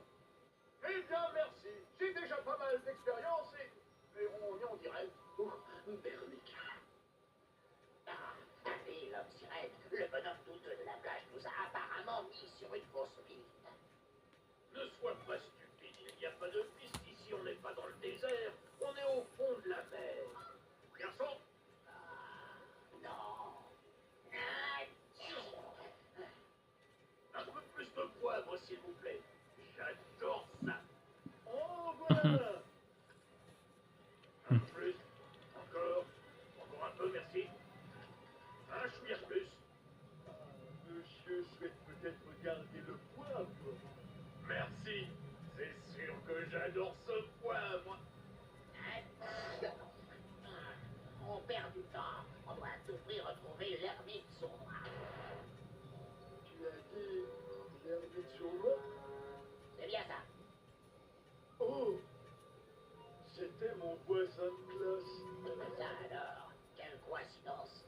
S3: Eh bien, merci. J'ai déjà pas mal d'expérience et
S6: Bernique.
S2: Ah, tapez l'homme sirène. Le bonhomme douteux de la plage nous a apparemment mis sur une fausse piste.
S6: Ne sois pas stupide, il n'y a pas de piste ici, on n'est pas dans le désert, on est au fond de la mer. Garçon,
S2: Non.
S6: un peu plus de poivre, s'il vous plaît. J'adore ça. Oh, voilà. Un peu plus. Encore. Encore un peu, merci. Un chouïa plus. Monsieur souhaite peut-être garder le poivre. Merci. C'est sûr que j'adore ce poivre.
S2: On perd du temps. On doit à tout prix retrouver l'ermite sournois.
S6: Tu as dit l'ermite sournois?
S2: C'est bien ça.
S6: Oh, c'était mon voisin de classe.
S2: Ça alors, quelle coïncidence.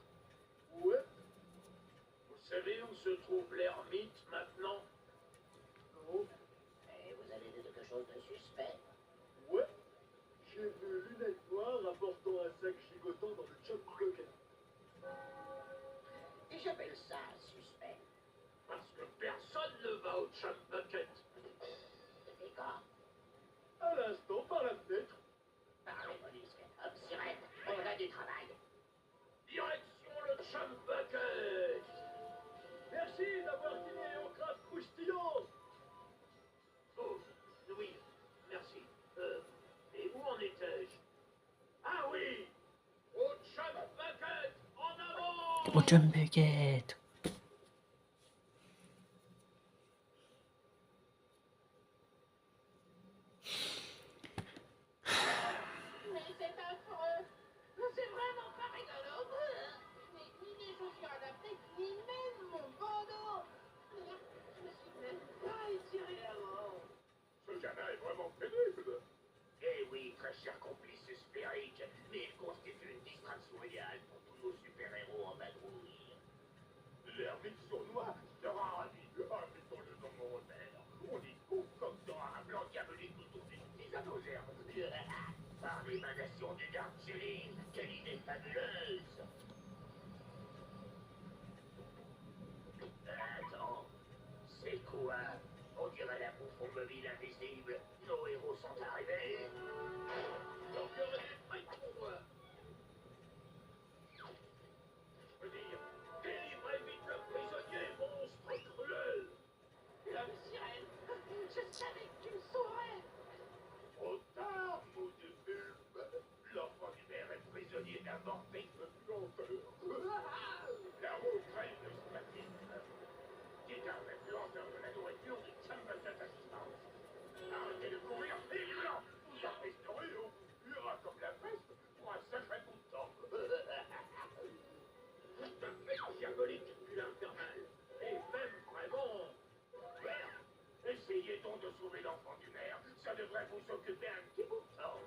S6: Ouais. Vous savez où se trouve l'ermite maintenant? Non.
S2: Et vous avez vu quelque chose de suspect?
S6: Ouais. J'ai vu lunettes noires apportant un sac gigotant dans le chop bucket.
S2: Et j'appelle ça suspect.
S6: Parce que personne ne va au chop bucket.
S2: Depuis quand?
S6: À l'instant, par la fenêtre.
S2: Parlez, police. Homme sirène, on a du travail.
S6: Direction le chop bucket. Merci d'avoir dîné au crabe croustillant. Oh, oui, merci. Et où en étais-je? Ah oui, au chop bucket, en avant.
S1: Au jump bucket.
S5: Mais c'est affreux. C'est vraiment pas rigolo. Je n'ai ni les chaussures adaptées, ni même mon bandeau. Je me suis même pas étiré avant.
S6: Ce gamin est vraiment pénible.
S2: Eh oui, très cher complice sphérique, mais il constitue une distraction idéale pour tous nos super-héros en vadrouille.
S6: L'ermite sournois sera ravi. Ah, mettons-le dans mon repère. On y concoctera un blanc diabolique autour d'une tisane aux herbes.
S2: Par l'émanation du Dark Ceiling, quelle idée fabuleuse. Attends, c'est quoi? On dirait la bouffe mobile invisible. Nos héros sont arrivés.
S6: L'enfer est prêt pour moi. Je veux dire, délivrez vite le prisonnier, monstre cruel.
S5: L'homme sirène, je savais que tu me saurais.
S6: Trop tard, mot de bulbe. L'enfant du maire est prisonnier d'un morbique planteur. La roue craigne le statisme. Dites à l'influenceur de la nourriture de Chamberlain Assistance. Arrêtez de courir, vivement. Vous empêcherez au futur comme la peste pour un sacré bout de temps. C'est un fait diabolique puis infernal. Et même vraiment... Merde. Essayez donc de sauver l'enfant du maire. Ça devrait vous occuper un petit bout de temps.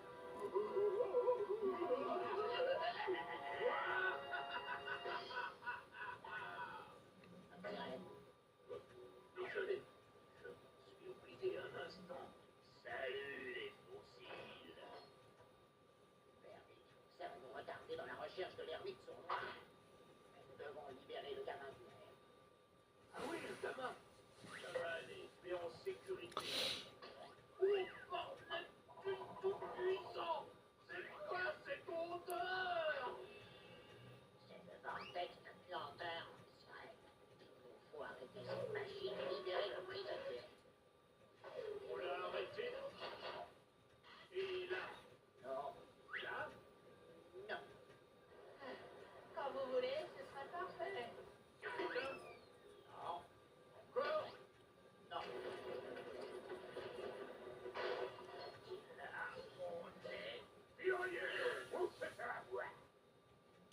S6: Désolé, je suis oublié un instant.
S2: Salut les fossiles. Verdict, serons-nous retardés dans la recherche de l'ermite sournois? Mais nous devons libérer le gamin du maire.
S6: Ah oui, le gamin. Ça va aller, mais en sécurité. Oh, bordel du tout puissant. C'est quoi cette odeur?
S2: C'est le vortex de planteur, sirène. Il nous faut arrêter cette machine et libérer le prisonnier.
S6: On l'a arrêté. Et là,
S2: Non,
S6: là,
S2: non.
S5: Quand vous voulez, ce sera parfait.
S6: quelqu'un,
S2: Non,
S6: encore.
S2: non. Là, on est
S6: Furieux,
S2: où se fait la voix?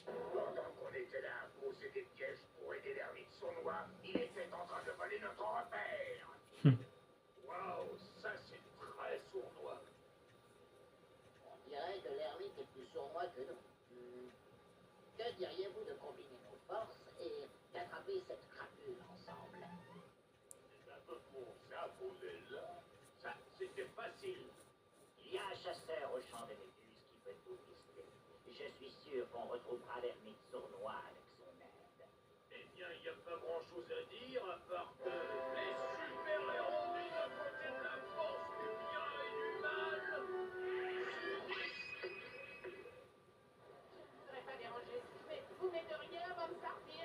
S2: Pendant qu'on était là à poser des pièges pour aider l'ermite sournois, il était en train de voler notre repère.
S6: Waouh, ça c'est très sournois.
S2: On dirait que l'ermite est plus sournois que nous. Que diriez-vous de combiner nos forces et d'attraper cette crapule ensemble?
S6: C'est un peu pour ça, posé là. Ça, c'était facile.
S2: Il y a un chasseur au champ des méduses qui peut tout pister. Je suis sûr qu'on retrouvera l'ermite sournois avec son aide.
S6: Eh bien, il n'y a pas grand-chose à dire, à part que les super-héros des deux côtés de la force, du bien et du mal, s'unissent.
S5: Je ne voudrais pas déranger, mais vous m'aideriez avant de partir?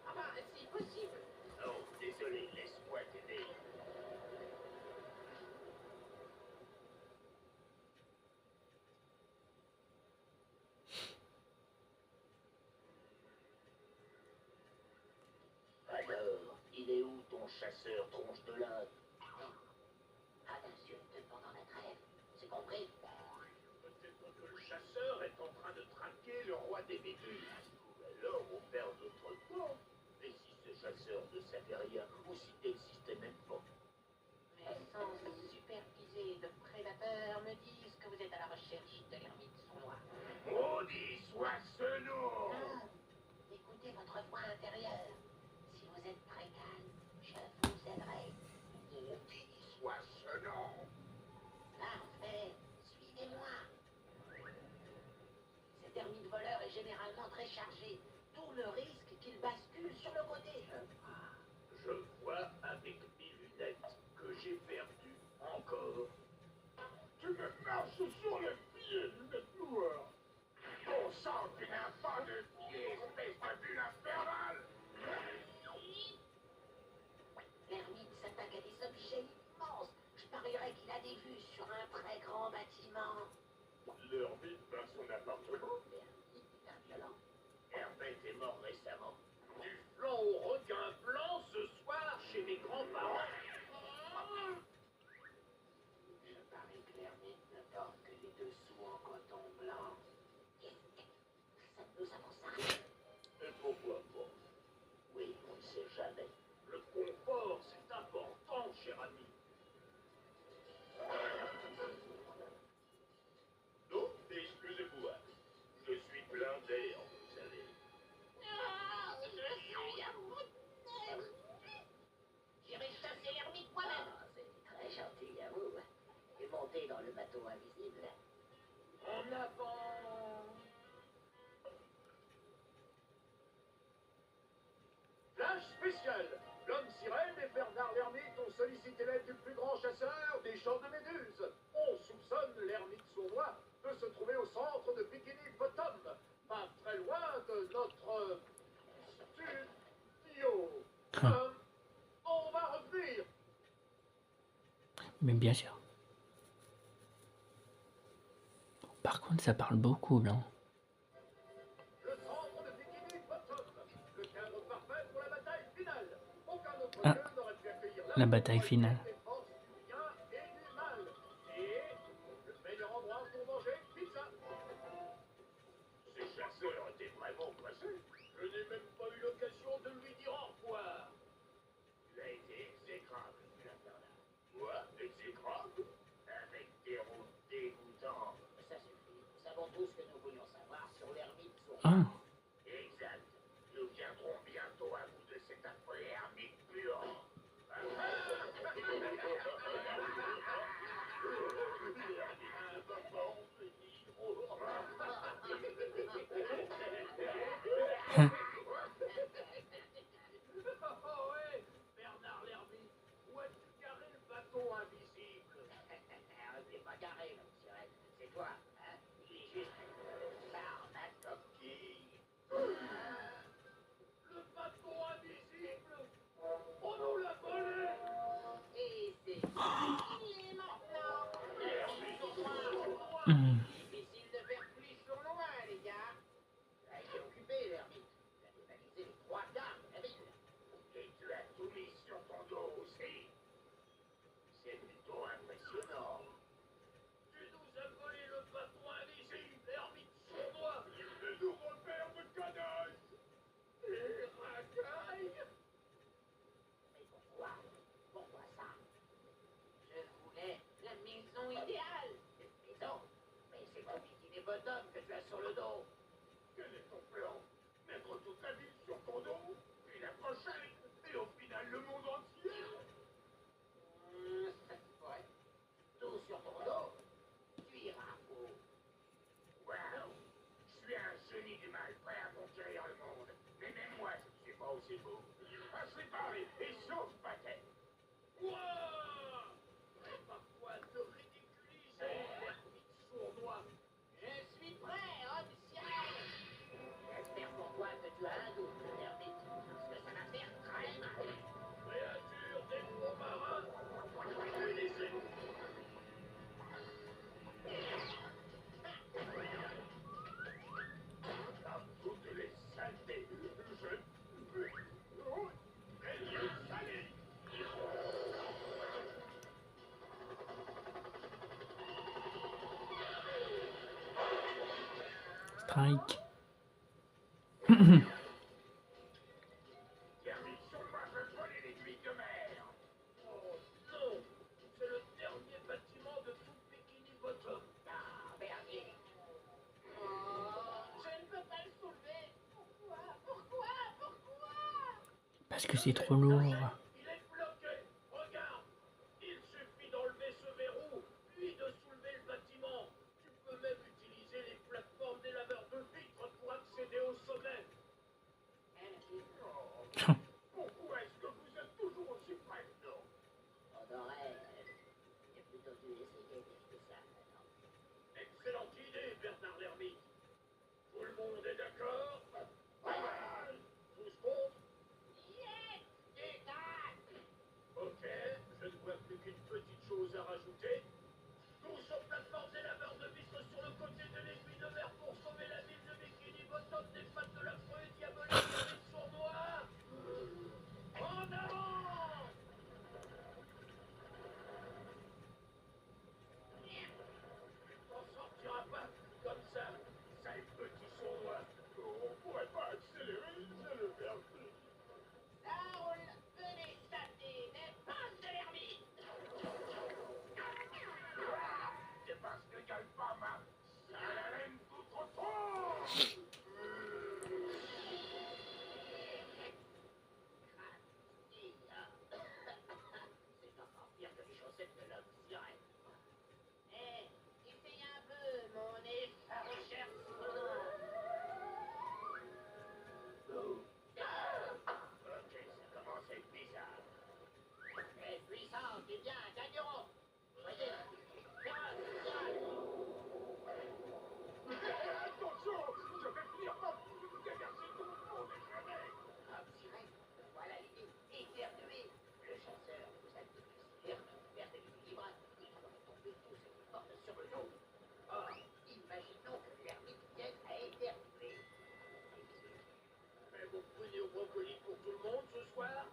S5: Enfin, si possible.
S6: Non, désolé, laisse-moi t'aider.
S2: Alors, il est où ton chasseur tronche de l'âne?
S5: Pas d'insultes pendant la trêve, c'est compris?
S6: Peut-être que le chasseur est en train de traquer le roi des méduses. Ou alors on perd notre temps. Et si ce chasseur ne savait rien, ou s'il n'existait même pas?
S5: Mes sens supervisés de prédateurs me disent que vous êtes à la recherche de l'ermite sournois.
S6: Maudit soit ce nom!
S5: Non, écoutez votre voix intérieure. Si vous êtes très calme, je vous aiderai.
S6: Maudit soit ce nom!
S5: Parfait, suivez-moi. Cet ermite voleur est généralement très chargé, d'où le risque qu'il bascule sur le côté.
S6: Je vois avec mes lunettes que j'ai perdu encore. Tu me marches sur les pieds, lunettes noires. Ton sang, tu n'as pas de pied, espèce de bulle infernale.
S5: L'ermite s'attaque à des objets immenses. Je parierais qu'il a des vues sur un très grand bâtiment.
S6: L'ermite dans son appartement.
S5: L'ermite est un violent.
S6: Herbette est mort récemment. Du flanc au requin blanc ce soir chez mes grands-parents.
S5: Je parie que l'ermite ne porte que les dessous en coton blanc. Ça ne nous avance à rien.
S6: Et pourquoi pas?
S2: Oui, on ne sait jamais.
S6: Le confort, c'est important, cher ami. Non, excusez-moi. Je suis plein d'air, vous savez.
S5: Je suis à bout de nerfs. J'irai chasser l'ermite moi-même.
S2: Ah, c'est très gentil à vous. Et montez dans le bateau invisible.
S6: En avant. Flash spécial. L'homme sirène et Bernard l'ermite ont sollicité l'aide du plus grand chasseur des champs de méduses. On soupçonne l'ermite sournois de se trouver au centre de Bikini Bottom, pas très loin de notre studio. On va revenir.
S1: Mais bien sûr. Par contre, ça parle beaucoup, blanc.
S6: Le centre de Bikini Bottom, le cadre parfait pour la bataille finale. Aucun autre
S1: Ah,
S6: lieu n'aurait pu accueillir
S1: la bataille finale.
S6: des forces du bien et du mal. Et le meilleur endroit pour manger pizza. Ces chasseurs étaient vraiment pressés. Je n'ai même pas eu l'occasion de lui dire au revoir. Tu as été exécrable, Bernard. Quoi? Exécrable? Avec des routes dégoûtantes.
S2: Ça suffit. Nous savons tout ce que nous voulions savoir sur l'ermite sournois.
S1: Ah,
S6: Exact. Nous viendrons bientôt à bout de cet affreux ermite puant. Oh ouais, Bernard l'ermite, où as-tu garé le bateau invisible?
S2: C'est pas carré, l'homme sirène. C'est toi, hein? Il est juste barnac comme qui.
S6: Le bateau invisible! On nous l'a volé!
S5: Et c'est fini maintenant. L'ermite sournois.
S1: hum,
S5: Difficile de faire plus sournois, les gars.
S2: Il est occupé, l'ermite. Il a dévalisé les 3 quarts de la ville.
S6: Et tu as tout mis sur ton dos aussi. C'est plutôt impressionnant. Tu nous as volé le bateau invisible, l'ermite sournois! Il nous repère de canaille! Et racaille!
S2: Mais pourquoi? Pourquoi ça?
S5: Je voulais la maison idéale.
S2: Une maison? Mais
S6: Oh, c'est beau. Passez par et sauve paquet. Ouah! Parfois te ridiculiser, l'ermite sournois.
S5: Je suis prêt, homme sirène.
S2: J'espère pour toi que tu as un doute, l'ermite, parce que ça va faire très mal.
S6: Créature des fonds marins, unissez-vous. À toutes les saletés, je... Oh, Elliot Salé.
S1: Strike.
S6: Permission pas de voler les huiles de mer. Oh non, c'est le dernier bâtiment de tout Bikini Bottom.
S2: Ah, Bernier,
S5: Oh, je ne peux pas le soulever. Pourquoi?
S1: Parce que c'est trop lourd.
S6: Il est bloqué. Regarde, il suffit d'enlever ce verrou, puis de soulever le bâtiment. Tu peux même utiliser les plateformes des laveurs de vitres pour accéder au sommet. Oh, pourquoi est-ce que vous êtes toujours aussi près de nous?
S2: on aurait plutôt dû essayer d'éviter ça maintenant.
S6: Excellente idée, Bernard l'ermite. Tout le monde est d'accord? Tous contre?
S5: Yes, détail.
S6: Ok, je ne vois plus qu'une petite chose à rajouter. Tous aux plateformes et laveurs de vitres sur le côté de l'aiguille de mer pour sauver la ville de Bikini Bottom des pattes de l'affreux et diabolique ermite sournois. En avant! On sortira pas comme ça, sale petit sournois. On pourrait pas accélérer, c'est le vertige.
S5: Ça roule. Venez tâter des pannes de l'ermite.
S6: C'est parce que gagne pas ma salade contre toi.
S2: C'est encore pire que les chaussettes de l'homme sirène.
S5: Eh, essayez un peu, mon effaroucheur sournois.
S6: Ok, ça commence à être bizarre.
S2: Les puissants qui bien gagneront. Voyez, féroce, sirène.
S6: Attention, je vais finir par dégager tout le monde et jamais.
S2: Homme sirène, voilà l'idée. Éternuer. Le chasseur vous a dit que si l'herbe perd l'équilibre, il ferait tomber tous ceux qui portent sur le dos. Or, imaginons que l'ermite vienne à éternuer.
S6: Mais vous prenez au brocoli pour tout le monde ce soir?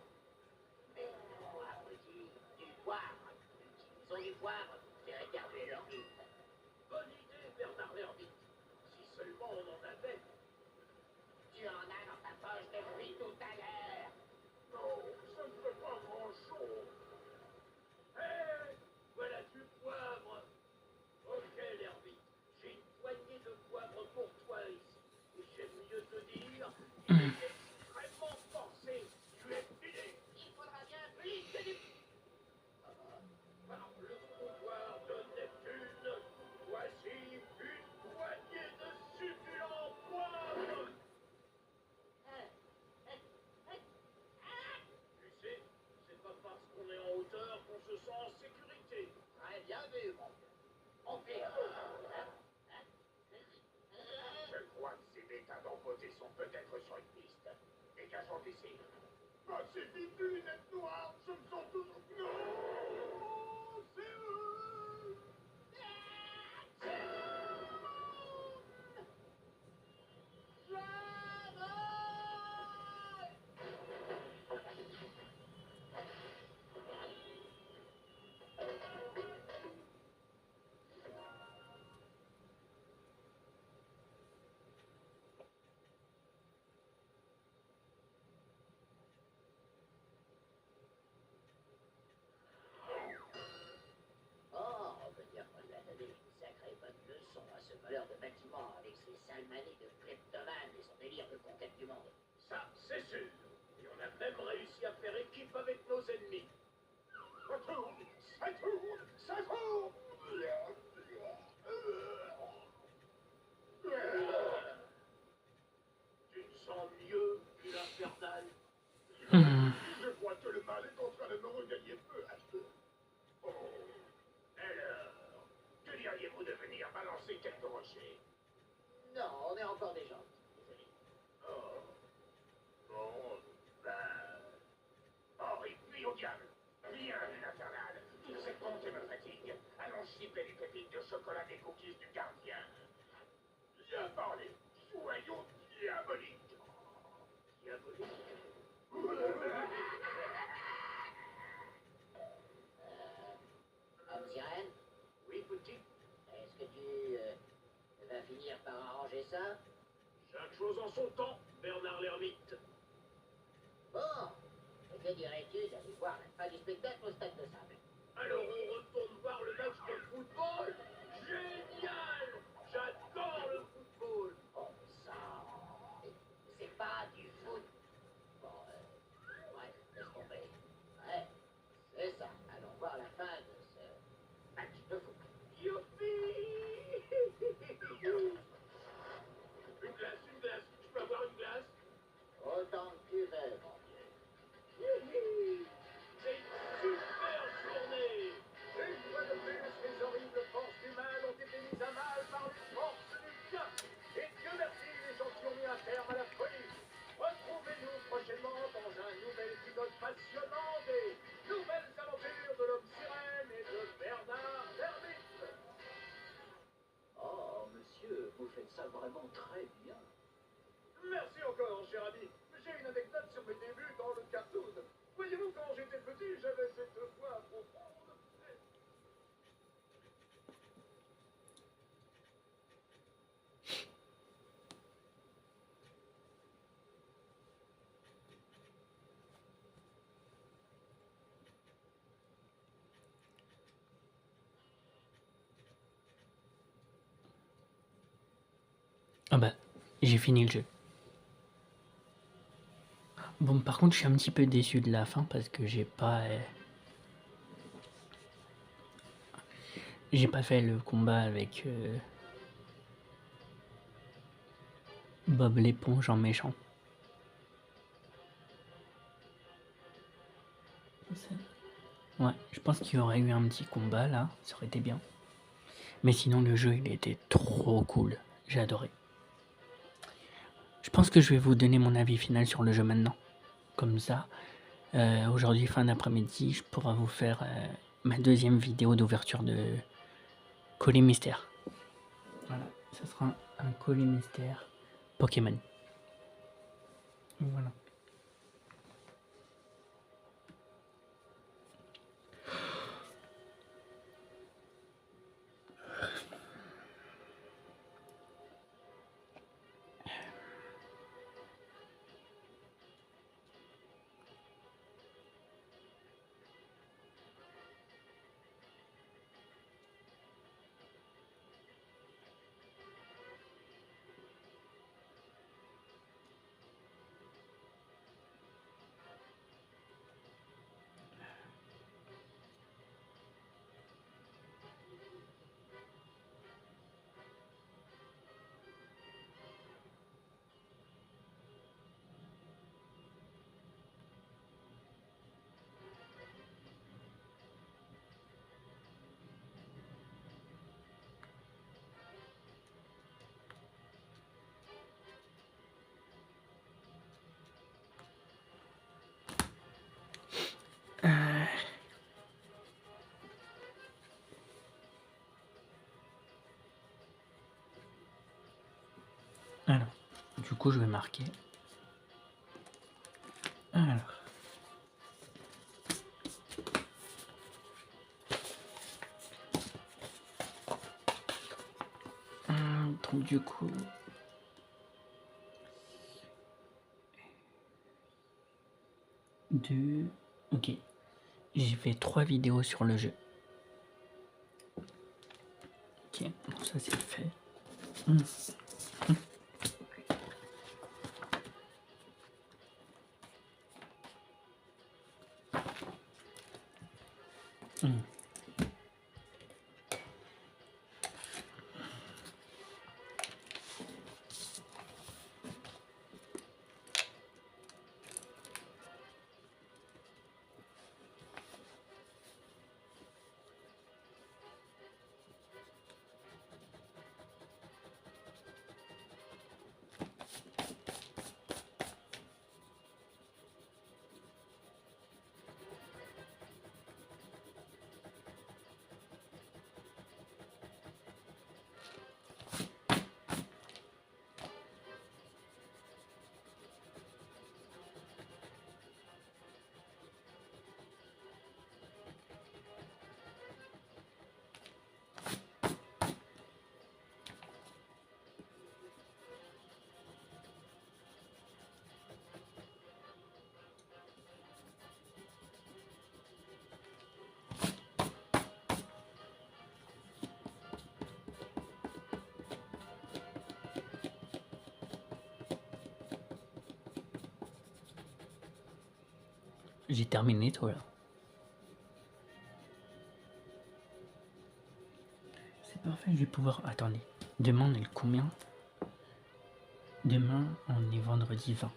S2: Mais non, abruti, du poivre. Utilisons du poivre pour faire éternuer l'ermite.
S6: Bonne idée, Bernard l'ermite. Si seulement on en avait.
S2: Tu en as dans ta poche depuis tout à l'heure.
S6: Non, ça ne fait pas grand-chose. Hé, voilà du poivre. Ok, l'ermite, j'ai une poignée de poivre pour toi ici. Ou j'aime mieux te dire, il est extrêmement forcé. Tu es filé.
S5: Il faudra bien glisser du...
S6: Par le pouvoir de Neptune, voici une poignée de succulents poivres. Tu sais, c'est pas parce qu'on est en hauteur qu'on se sent en sécurité.
S2: Très bien vu, mon vieux. On fait.
S6: Je crois que ces bêtas d'empotés sont peut-être sur une piste. Dégageons d'ici. Passez vite, lunettes noires, je me sens tout... Non, c'est eux.
S2: Oh, on peut dire qu'on lui a donné une sacrée bonne leçon à ce voleur de bâtiment avec ses sales manies de kleptomane et son délire de conquête du monde.
S6: Ça, c'est sûr. Et on a même réussi à faire équipe avec nos ennemis. Ça tourne, ça tourne, ça tourne. Tu te sens mieux qu'une infernale?
S2: encore des gens. Désolé.
S6: Oh. Bon, ben... Henri, puis au diable. Rien d'une infernale. Toute cette montée me fatigue. Allons chipper les pépites de chocolat des cookies du gardien. Bien parlé. Soyons diaboliques.
S2: Homme sirène,
S6: Oui, petit.
S2: est-ce que tu vas finir par arranger ça?
S6: Chaque chose en son temps, Bernard l'ermite.
S2: Bon, et que dirais-tu d'aller voir la fin du spectacle au stade de sable?
S6: Alors on retourne voir le match de football. Génial. J'adore le football.
S2: Bon sang, c'est pas du foot. Bon, ouais, laisse tomber. Ouais, c'est ça. Allons voir la fin de ce match de foot.
S6: Youpi. Une glace, une glace. Je peux avoir une glace?
S2: Autant que tu veux, mon Dieu.
S6: C'est une super journée. Une fois de plus, les horribles forces du mal ont été mises à mal par les forces du bien. Et Dieu merci, les gens qui ont mis un terme à la folie. Retrouvez-nous prochainement dans un nouvel épisode passionnant des nouvelles aventures de l'homme sirène et de Bernard l'ermite.
S3: Oh, monsieur, vous faites ça vraiment très bien.
S6: Merci encore, cher ami. J'ai une anecdote sur mes débuts dans le cartoon. Voyez-vous, quand j'étais petit, j'avais cette voix profonde.
S1: Ah bah, j'ai fini le jeu. Bon, par contre, je suis un petit peu déçu de la fin parce que j'ai pas fait le combat avec Bob l'éponge en méchant. Ouais, je pense qu'il y aurait eu un petit combat là, ça aurait été bien. Mais sinon, le jeu, il était trop cool. J'ai adoré. Je pense que je vais vous donner mon avis final sur le jeu maintenant. Comme ça, aujourd'hui, fin d'après-midi, je pourrai vous faire ma deuxième vidéo d'ouverture de colis mystère. Voilà, ça sera un colis mystère Pokémon. Voilà. Alors, du coup, je vais marquer. Alors. Donc, du coup. Deux. Ok. J'ai fait 3 vidéos sur le jeu. Ok, bon, ça c'est fait. J'ai terminé toi là. C'est parfait, je vais pouvoir... Attendez, demain on est le combien? Demain on est vendredi 20.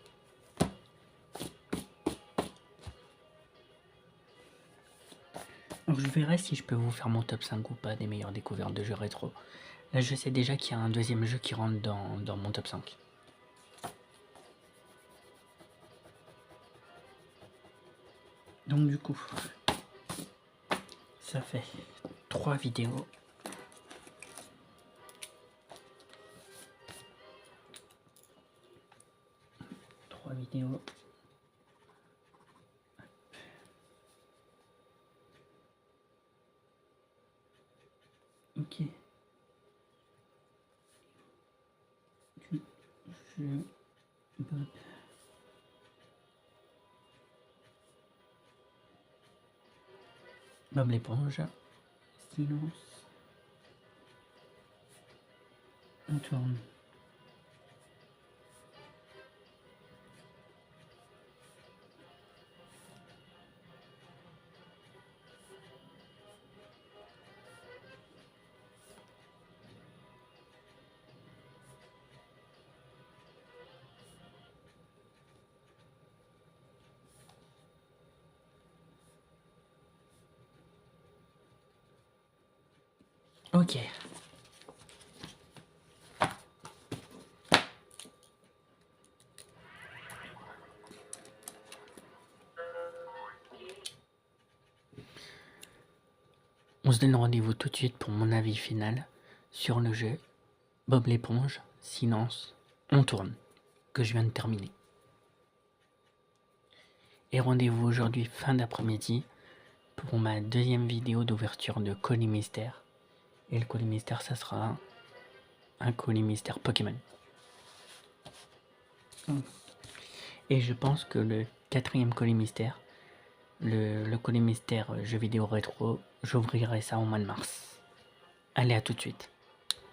S1: Donc je verrai si je peux vous faire mon top 5 ou pas des meilleures découvertes de jeux rétro. Là je sais déjà qu'il y a un deuxième jeu qui rentre dans mon top 5. Donc du coup, ça fait 3 vidéos. Ok. Bob l'éponge. Silence. On tourne. Ok. On se donne rendez-vous tout de suite pour mon avis final sur le jeu Bob l'éponge, silence, on tourne, que je viens de terminer. Et rendez-vous aujourd'hui fin d'après-midi pour ma deuxième vidéo d'ouverture de colis mystère. Et le colis mystère, ça sera un colis mystère Pokémon. Et je pense que le quatrième colis mystère, le colis mystère jeu vidéo rétro, j'ouvrirai ça au mois de mars. Allez, à tout de suite.